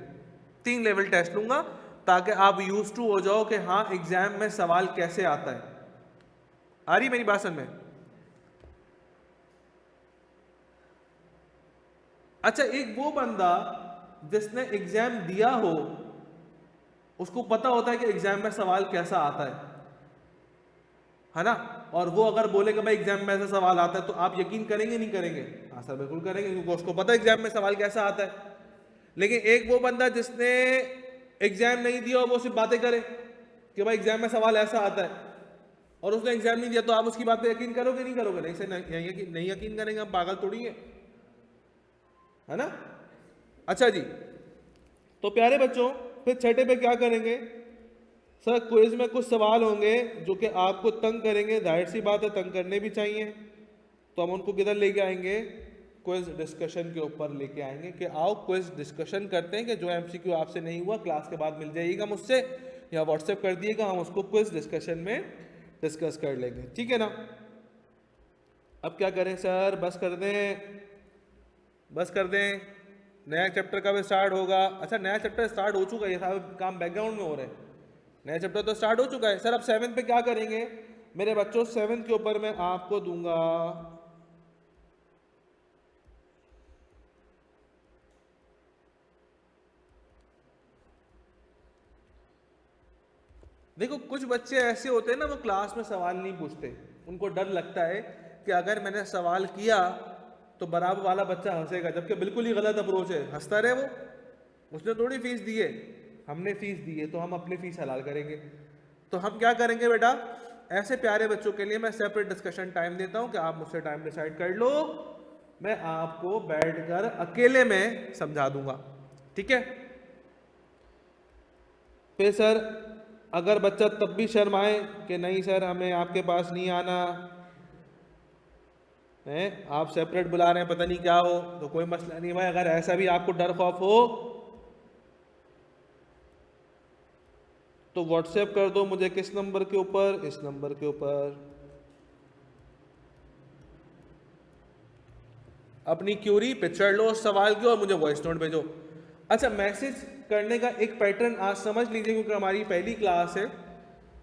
3 लेवल टेस्ट लूंगा, ताकि आप यूज टू हो जाओ कि हाँ एग्जाम में सवाल कैसे आता है। आ रही मेरी बात समझ में? अच्छा, एक वो बंदा जिसने एग्जाम दिया हो, उसको पता होता है कि एग्जाम में सवाल कैसा आता है ना? और वो अगर बोले कि भाई एग्जाम में ऐसा सवाल आता है, तो आप यकीन करेंगे नहीं करेंगे? हाँ सर बिल्कुल करेंगे, क्योंकि उसको पता है एग्जाम में सवाल कैसा आता है। लेकिन एक वो बंदा जिसने एग्जाम नहीं दिया और वो सिर्फ बातें करे कि भाई एग्जाम में सवाल ऐसा आता है, और उसने एग्जाम नहीं दिया, तो आप उसकी बात पे यकीन करोगे नहीं करोगे? नहीं सर, नहीं यकीन करेंगे, हम पागल थोड़ी है ना। अच्छा जी, तो प्यारे बच्चों फिर छठे पे क्या करेंगे सर? क्विज में कुछ सवाल होंगे जो कि आपको तंग करेंगे, जाहिर सी बात है तंग करने भी चाहिए, तो हम उनको किधर लेके आएंगे? क्विज डिस्कशन के ऊपर लेके आएंगे कि आओ क्विज डिस्कशन करते हैं, कि जो एमसीक्यू आपसे नहीं हुआ क्लास के बाद मिल जाइएगा मुझसे, या व्हाट्सएप कर दिएगा, हम उसको क्विज डिस्कशन में डिस्कस कर लेंगे, ठीक है ना। अब क्या करें सर? बस कर दें, बस कर दें? नया चैप्टर कब स्टार्ट होगा? अच्छा नया चैप्टर स्टार्ट हो चुका है, ये सारे काम बैकग्राउंड में हो रहे हैं, नया चैप्टर तो स्टार्ट हो चुका है सर। अब 7 पे क्या करेंगे मेरे बच्चों? 7 के ऊपर मैं आपको दूंगा देखो, कुछ बच्चे ऐसे होते हैं ना, वो क्लास में सवाल नहीं पूछते, उनको डर लगता है कि अगर मैंने सवाल किया तो बराबर वाला बच्चा हंसेगा, जबकि बिल्कुल ही गलत अप्रोच है, हंसता रहे वो, उसने थोड़ी फीस दी है, हमने फीस दी है तो हम अपनी फीस हलाल करेंगे। तो हम क्या करेंगे बेटा, ऐसे प्यारे बच्चों के लिए मैं सेपरेट डिस्कशन टाइम देता हूं कि आप मुझसे टाइम डिसाइड कर लो, मैं आपको बैठकर अकेले में समझा दूंगा, ठीक है। फिर सर अगर बच्चा तब भी शर्माए कि नहीं सर हमें आपके पास नहीं आना है, आप सेपरेट बुला रहे हैं पता नहीं क्या हो, तो कोई मसला नहीं भाई, अगर ऐसा भी आपको डर खौफ हो तो व्हाट्सएप कर दो मुझे, किस नंबर के ऊपर? इस नंबर के ऊपर। अपनी क्यूरी पिक्चर लो उस सवाल की और मुझे वॉइस नोट भेजो। अच्छा, मैसेज करने का एक पैटर्न आज समझ लीजिए, क्योंकि हमारी पहली क्लास है,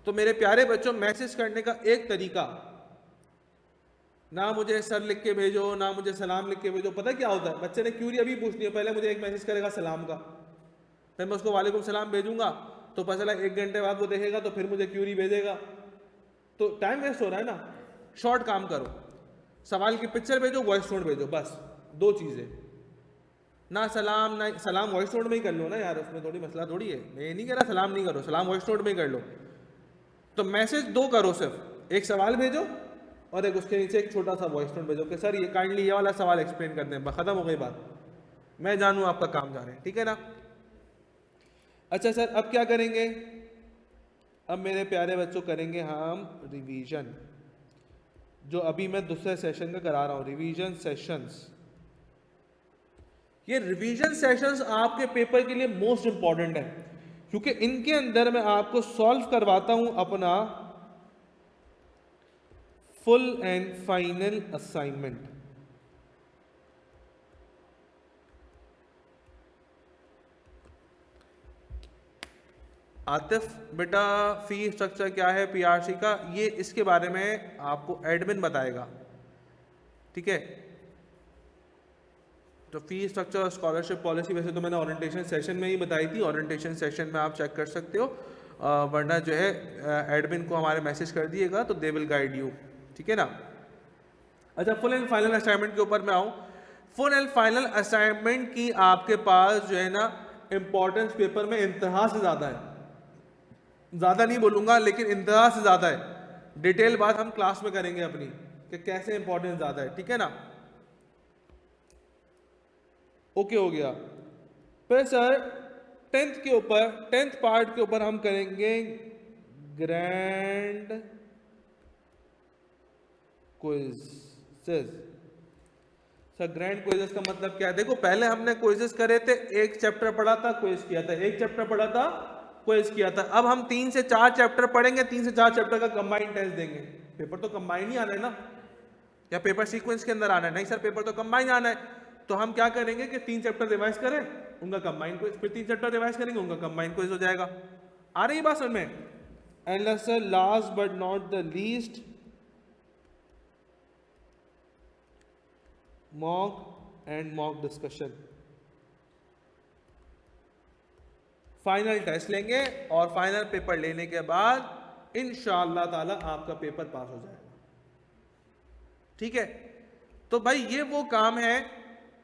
तो मेरे प्यारे बच्चों मैसेज करने का एक तरीका, ना मुझे सर लिख के भेजो, ना मुझे सलाम लिख के भेजो। पता क्या होता है, बच्चे ने क्यूरी अभी पूछनी है, पहले मुझे एक मैसेज करेगा सलाम का, फिर मैं उसको वालेकुम सलाम भेजूंगा, तो पता चला 1 घंटे बाद वो देखेगा तो फिर मुझे क्यूरी भेजेगा, तो टाइम वेस्ट हो रहा है ना। शॉर्ट काम करो, सवाल की पिक्चर भेजो, वॉइस नोट भेजो, बस 2 चीज़ें। ना सलाम ना सलाम वॉइस नोट में ही कर लो ना यार, उसमें थोड़ी मसला थोड़ी है, मैं ये नहीं कह रहा सलाम नहीं करो, सलाम वॉइस नोट में ही कर लो। तो मैसेज 2 करो, सिर्फ एक सवाल भेजो और एक उसके नीचे एक छोटा सा वॉइस नोट भेजो कि सर ये काइंडली ये वाला सवाल एक्सप्लेन कर दें, खत्म हो गई बात, मैं जानूँ आपका काम जा रहे हैं, ठीक है ना। अच्छा सर अब क्या करेंगे? अब मेरे प्यारे बच्चों करेंगे हम रिवीजन, जो अभी मैं दूसरे सेशन का करा रहा हूँ, रिवीजन सेशंस। ये रिवीजन सेशंस आपके पेपर के लिए मोस्ट इंपॉर्टेंट है, क्योंकि इनके अंदर मैं आपको सॉल्व करवाता हूं अपना full and final assignment. Atif बेटा फी स्ट्रक्चर क्या है पीआरसी का, ये इसके बारे में आपको एडमिन बताएगा, ठीक है। तो फी स्ट्रक्चर और स्कॉलरशिप पॉलिसी वैसे तो मैंने ओरिएंटेशन सेशन में ही बताई थी, ओरिएंटेशन सेशन में आप चेक कर सकते हो, वरना जो है एडमिन को हमारे मैसेज कर दिएगा तो दे विल गाइड यू, ठीक है ना। अच्छा, फुल एंड फाइनल असाइनमेंट के ऊपर मैं आऊँ। फुल एंड फाइनल असाइनमेंट की आपके पास जो है ना इंपॉर्टेंस पेपर में इंतहा से ज़्यादा है, ज़्यादा नहीं बोलूँगा लेकिन इंतहा से ज़्यादा है। डिटेल बात हम क्लास में करेंगे अपनी कि कैसे इंपॉर्टेंस ज़्यादा है, ठीक है ना। ओके हो गया। फिर सर 10th के ऊपर, 10th पार्ट के ऊपर हम करेंगे grand quizzes. Sir grand quizzes का मतलब क्या है? देखो पहले हमने क्विज़ेस करे थे, एक चैप्टर पढ़ा था क्विज़ किया था, एक चैप्टर पढ़ा था क्विज़ किया था। अब हम 3 से 4 चैप्टर पढ़ेंगे, 3 से 4 चैप्टर का कंबाइंड टेस्ट देंगे। पेपर तो कंबाइंड ही आना है ना, या पेपर सीक्वेंस के अंदर आना है? नहीं सर, पेपर तो कंबाइंड आना है। तो हम क्या करेंगे कि 3 चैप्टर रिवाइज करें, उनका कंबाइंड क्विज, फिर 3 चैप्टर रिवाइज करेंगे, उनका कंबाइंड क्विज हो जाएगा। आ रही बात समझ में? And sir last but not the least, mock and mock discussion. Final test लेंगे और फाइनल पेपर लेने के बाद इंशाअल्लाह ताला आपका पेपर पास हो जाएगा। ठीक है। तो भाई ये वो काम है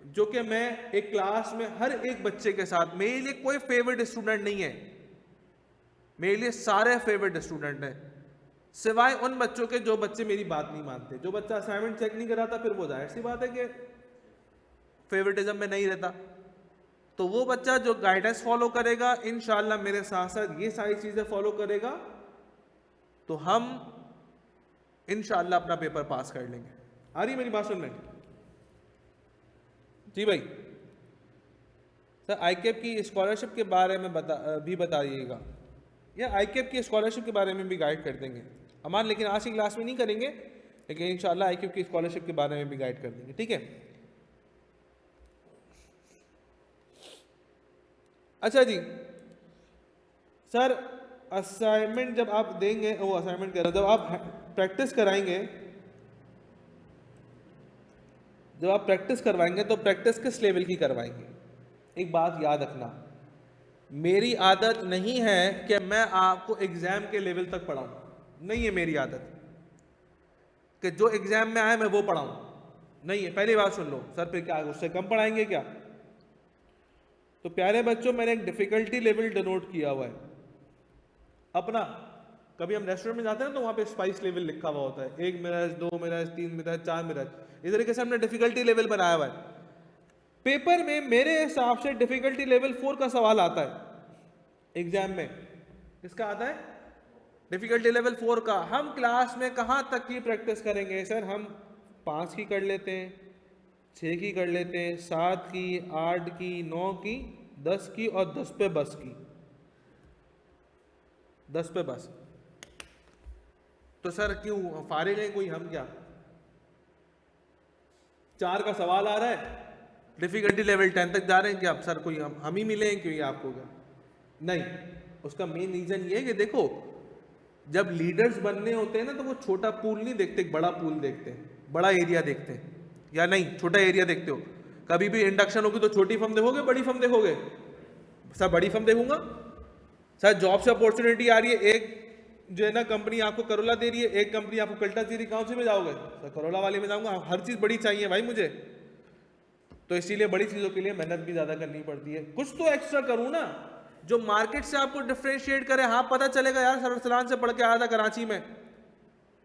जो कि मैं एक क्लास में हर एक बच्चे के साथ, मेरे लिए कोई फेवरेट स्टूडेंट नहीं है, मेरे लिए सारे फेवरेट स्टूडेंट हैं, सिवाय उन बच्चों के जो बच्चे मेरी बात नहीं मानते। जो बच्चा असाइनमेंट चेक नहीं कराता, फिर वो जाहिर सी बात है कि फेवरेटिज्म में नहीं रहता। तो वो बच्चा जो गाइडेंस फॉलो करेगा, इंशाल्लाह मेरे साथ साथ ये सारी चीजें फॉलो करेगा, तो हम इंशाल्लाह अपना पेपर पास कर लेंगे। आ रही मेरी बात सुन रहे? जी भाई। सर आईकेप की स्कॉलरशिप के बारे में बताइएगा, या आईकेप की स्कॉलरशिप के बारे में भी गाइड कर देंगे अमान, लेकिन आज की क्लास में नहीं करेंगे, लेकिन इंशाल्लाह आईकेप की स्कॉलरशिप के बारे में भी गाइड कर देंगे, ठीक है। अच्छा जी सर, असाइनमेंट जब आप देंगे, वो असाइनमेंट कर, जब आप प्रैक्टिस कराएंगे, जब आप प्रैक्टिस करवाएंगे तो प्रैक्टिस किस लेवल की करवाएंगे? एक बात याद रखना, मेरी आदत नहीं है कि मैं आपको एग्जाम के लेवल तक पढ़ाऊं, नहीं है मेरी आदत कि जो एग्जाम में आए मैं वो पढ़ाऊं, नहीं है। पहली बात सुन लो। सर फिर क्या उससे कम पढ़ाएंगे क्या? तो प्यारे बच्चों, मैंने एक डिफिकल्टी लेवल डिनोट किया हुआ है अपना। कभी हम रेस्टोरेंट में जाते हैं ना, तो वहां पे स्पाइस लेवल लिखा हुआ होता है, 1 मिनट, 2 मिनट, 3 मिनट, 4 मिनट, इस तरीके से हमने डिफिकल्टी लेवल बनाया हुआ है। पेपर में मेरे हिसाब से डिफिकल्टी लेवल 4 का सवाल आता है एग्जाम में। किसका आता है? डिफिकल्टी लेवल 4 का। हम क्लास में कहां तक की प्रैक्टिस करेंगे? सर हम 5 की कर लेते हैं, 6 की कर लेते हैं, 7 की, 8 की, 9 की, 10 की, और 10 पे बस की, 10 पे बस। तो सर क्यों फारिग है कोई हम क्या? 4 का सवाल आ रहा है, डिफिकल्टी लेवल 10 तक जा रहे हैं क्या? सर कोई हम ही मिले हैं क्यों ये आपको? क्या नहीं, उसका मेन रीजन ये है कि देखो, जब लीडर्स बनने होते हैं ना, तो वो छोटा पूल नहीं देखते, बड़ा पूल देखते हैं, बड़ा एरिया देखते हैं, या नहीं छोटा एरिया देखते हो? कभी भी इंडक्शन होगी तो छोटी फर्म देखोगे, बड़ी फर्म देखोगे? सर बड़ी फर्म देखूंगा। सर जॉब से अपॉर्चुनिटी आ रही है, एक जो है ना कंपनी आपको करोला दे रही है, एक कंपनी आपको कल्टाचेरी, कौन सी में जाओगे? सर करोला वाले में जाऊंगा, हर चीज बड़ी चाहिए भाई मुझे, तो इसीलिए बड़ी चीजों के लिए मेहनत भी ज्यादा करनी पड़ती है। कुछ तो एक्स्ट्रा करूं ना, जो मार्केट से आपको डिफरेंशिएट करे। हाँ पता चलेगा यार सर सलान से पढ़ के आया था कराची में,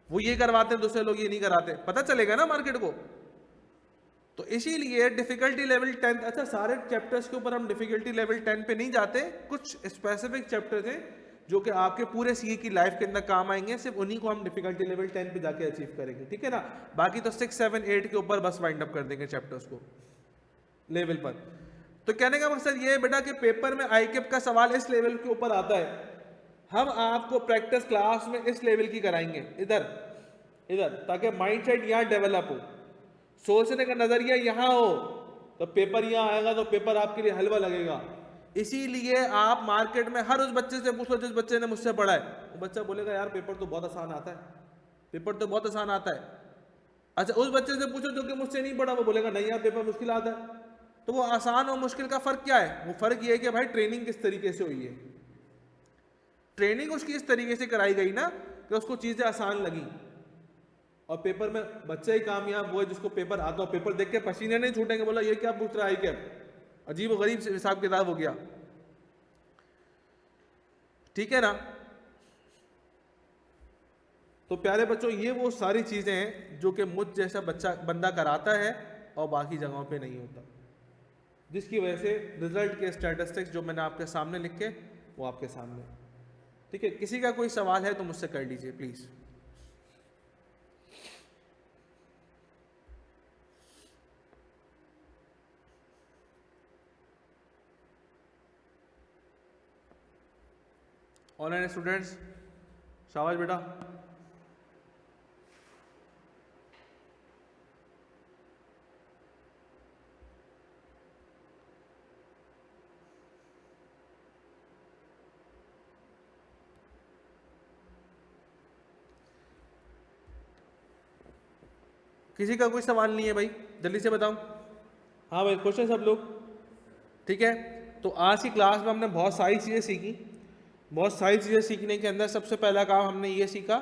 वो ये करवाते हैं, दूसरे लोग ये नहीं कराते, पता चलेगा ना मार्केट को। तो इसीलिए डिफिकल्टी लेवल 10, अच्छा सारे चैप्टर्स के ऊपर हम डिफिकल्टी लेवल 10 पे नहीं जाते, कुछ स्पेसिफिक चैप्टर्स हैं जो कि आपके पूरे सीए की लाइफ के अंदर काम आएंगे, सिर्फ उन्हीं को हम डिफिकल्टी लेवल 10 पे जाके अचीव करेंगे, ठीक है ना। बाकी तो 6, 7, 8 के ऊपर बस वाइंड अप कर देंगे चैप्टर्स को लेवल पर। तो कहने का मकसद ये है बेटा कि पेपर में आईकेप का सवाल इस लेवल के ऊपर आता है, हम आपको प्रैक्टिस क्लास में इस लेवल की कराएंगे, इधर इधर, ताकि माइंडसेट यहाँ डेवलप हो, सोचने का नजरिया यहाँ हो, तो पेपर यहाँ आएगा तो पेपर आपके लिए हलवा लगेगा। इसीलिए आप मार्केट में हर उस बच्चे से पूछो जिस बच्चे ने मुझसे पढ़ा है, वो बच्चा बोलेगा यार पेपर तो बहुत आसान आता है, पेपर तो बहुत आसान आता है। अच्छा उस बच्चे से पूछो जो कि मुझसे नहीं पढ़ा, वो बोलेगा नहीं यार पेपर मुश्किल आता है। तो वो आसान और मुश्किल का फर्क क्या है? वो फर्क ये है कि भाई ट्रेनिंग किस तरीके से हुई है, ट्रेनिंग उसकी इस तरीके से कराई गई ना कि उसको चीजें आसान लगी। और पेपर में बच्चा ही कामयाब वो है जिसको पेपर आता हो, पेपर देख के पसीने नहीं छूटेंगे, बोला ये क्या पूछ रहा है, क्या अजीब और गरीब हिसाब किताब हो गया, ठीक है ना। तो प्यारे बच्चों, ये वो सारी चीजें हैं जो कि मुझ जैसा बंदा कराता है और बाकी जगहों पे नहीं होता, जिसकी वजह से रिजल्ट के स्टैटिस्टिक्स जो मैंने आपके सामने लिखे वो आपके सामने, ठीक है। किसी का कोई सवाल है तो मुझसे कर लीजिए प्लीज। ऑनलाइन स्टूडेंट्स शाबाश बेटा। किसी का कोई सवाल नहीं है भाई, जल्दी से बताओ। हाँ भाई खुश हैं सब लोग, ठीक है। तो आज की क्लास में हमने बहुत सारी चीज़ें सीखी। बहुत सारी चीज़ें सीखने के अंदर सबसे पहला काम हमने ये सीखा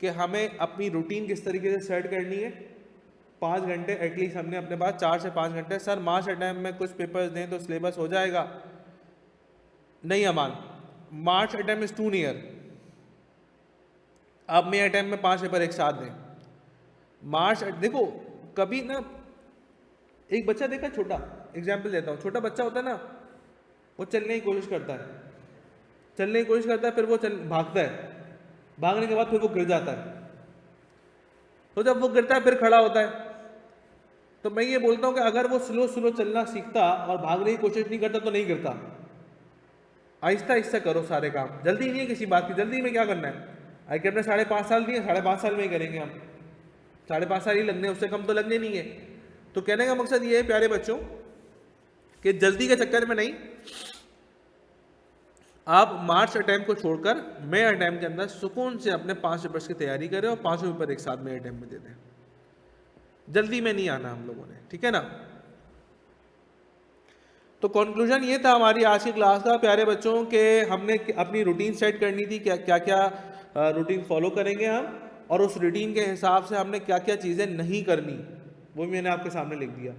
कि हमें अपनी रूटीन किस तरीके से सेट करनी है, 5 घंटे एटलीस्ट हमने अपने पास, 4 से 5 घंटे। सर मार्च अटैम्प्ट में कुछ पेपर्स दें तो सिलेबस हो जाएगा? नहीं अमान, मार्च अटैम्प्ट इज टू नियर। आप मे अटैम्प्ट में 5 पेपर एक साथ दें। मार्च देखो कभी ना, एक बच्चा देखा छोटा, एग्जाम्पल देता हूँ, छोटा बच्चा होता है ना, वो चलने की कोशिश करता है, चलने की कोशिश करता है, फिर वो भागता है, भागने के बाद फिर वो गिर जाता है। तो जब वो गिरता है फिर खड़ा होता है। तो मैं ये बोलता हूँ कि अगर वो स्लो स्लो चलना सीखता और भागने की कोशिश नहीं करता तो नहीं गिरता। आहिस्ता आहिस्ता करो सारे काम, जल्दी नहीं है किसी बात की। जल्दी में क्या करना है? आई के अपने 5.5 साल दिए, 5.5 साल में ही करेंगे हम, 5.5 साल ही लगने, उससे कम तो लगने नहीं है। तो कहने का मकसद ये है प्यारे बच्चों कि जल्दी के चक्कर में नहीं, आप मार्च अटैम्प्ट को छोड़कर मई अटैम्प्ट के अंदर सुकून से अपने 5 पेपर्स की तैयारी करें और 5 पेपर एक साथ मई अटैम्प्ट में दे दें। जल्दी में नहीं आना हम लोगों ने, ठीक है ना। तो कंक्लूजन ये था हमारी आज की क्लास का प्यारे बच्चों के, हमने अपनी रूटीन सेट करनी थी, क्या क्या रूटीन फॉलो करेंगे हम, और उस रूटीन के हिसाब से हमने क्या क्या चीज़ें नहीं करनी, वो भी मैंने आपके सामने लिख दिया,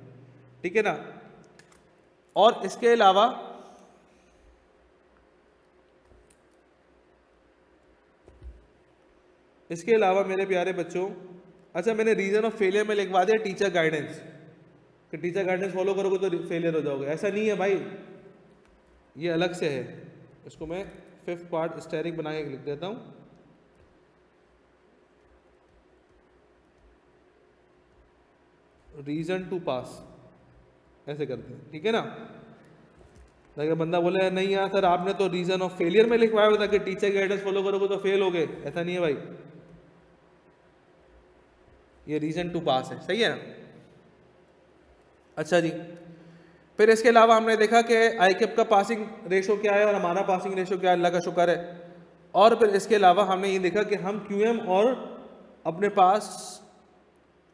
ठीक है ना। और इसके अलावा मेरे प्यारे बच्चों, अच्छा मैंने रीज़न ऑफ फेलियर में लिखवा दिया टीचर गाइडेंस, कि टीचर गाइडेंस फॉलो करोगे तो फेलियर हो जाओगे, ऐसा नहीं है भाई, ये अलग से है। इसको मैं 5th पार्ट स्टेरिक बना के लिख देता हूँ। रीजन टू पास ऐसे करते हैं, ठीक है ना। अगर बंदा बोले नहीं यार सर आपने तो रीजन ऑफ फेलियर में लिखवाया हुआ था कि टीचर गाइडेंस फॉलो करोगे तो फेल हो गए, ऐसा नहीं है भाई, ये रीजन टू पास है, सही है ना। अच्छा जी, फिर इसके अलावा हमने देखा कि आईकेप का पासिंग रेशो क्या है और हमारा पासिंग रेशो क्या है, अल्लाह का शुक्र है। और फिर इसके अलावा हमने ये देखा कि हम क्यूएम और अपने पास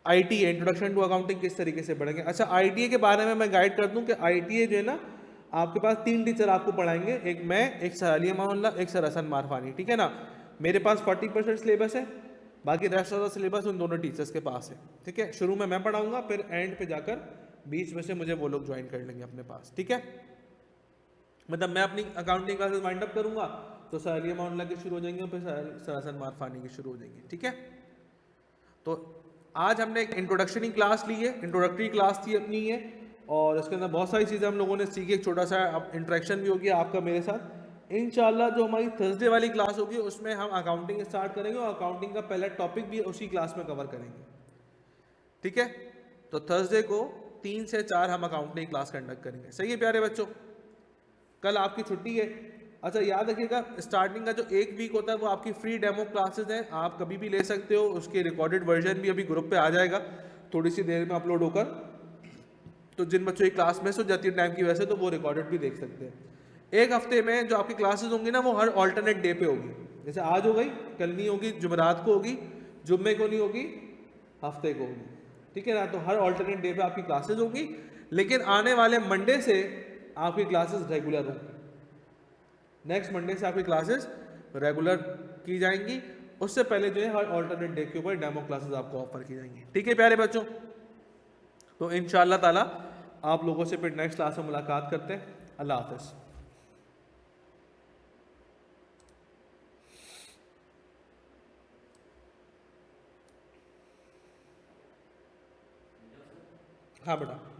आईटीए इंट्रोडक्शन टू अकाउंटिंग किस तरीके से पढ़ेंगे। अच्छा आईटीए के बारे में मैं गाइड कर दूं कि आईटीए जो है ना, आपके पास 3 टीचर आपको पढ़ाएंगे, एक मैं, एक सर अली अमानुल्लाह, एक सर हसन मारफानी, ठीक है ना। मेरे पास 40% सिलेबस है, बाकी रेस्ट ऑफ द सिलेबस उन दोनों टीचर्स के पास है, ठीक है। शुरू में मैं पढ़ाऊंगा, फिर एंड पे जाकर बीच में से मुझे वो लोग ज्वाइन कर लेंगे अपने पास, ठीक है। मतलब मैं अपनी अकाउंटिंग क्लासेस वाइंड अप करूंगा तो सर अली अमानुल्लाह की शुरू हो जाएंगे, फिर सर हसन मारफानी की शुरू हो जाएंगी, ठीक है। तो आज हमने एक इंट्रोडक्शनी क्लास ली है, इंट्रोडक्टरी क्लास थी अपनी ये, और इसके अंदर बहुत सारी चीज़ें हम लोगों ने सीखी, एक छोटा सा इंटरेक्शन भी हो गया आपका मेरे साथ। इंशाल्लाह जो हमारी थर्सडे वाली क्लास होगी उसमें हम अकाउंटिंग स्टार्ट करेंगे और अकाउंटिंग का पहला टॉपिक भी उसी क्लास में कवर करेंगे, ठीक है। तो थर्सडे को 3 से 4 हम अकाउंटिंग क्लास कंडक्ट करेंगे, सही है प्यारे बच्चों। कल आपकी छुट्टी है। अच्छा याद रखिएगा स्टार्टिंग का जो 1 वीक होता है वो आपकी फ्री डेमो क्लासेस हैं, आप कभी भी ले सकते हो, उसके रिकॉर्डेड वर्जन भी अभी ग्रुप पे आ जाएगा थोड़ी सी देर में अपलोड होकर, तो जिन बच्चों की क्लास मिस हो जाती है टाइम की वजह से तो वो रिकॉर्डेड भी देख सकते हैं। एक हफ्ते में जो आपकी क्लासेस होंगी ना वो हर ऑल्टरनेट डे पे होगी, जैसे आज हो गई, कल नहीं होगी, जुमेरात को होगी, जुम्मे को नहीं होगी, हफ्ते को होगी, ठीक है ना। तो हर ऑल्टरनेट डे पे आपकी क्लासेस होंगी, लेकिन आने वाले मंडे से आपकी क्लासेस रेगुलर होंगी, नेक्स्ट मंडे से आपकी क्लासेस रेगुलर की जाएंगी। उससे पहले जो है हर ऑल्टरनेट डे के ऊपर डेमो क्लासेस आपको ऑफर की जाएंगी, ठीक है प्यारे बच्चों। तो इंशाअल्लाह ताला आप लोगों से फिर नेक्स्ट क्लास में मुलाकात करते हैं। अल्लाह हाफिज़। हाँ बेटा।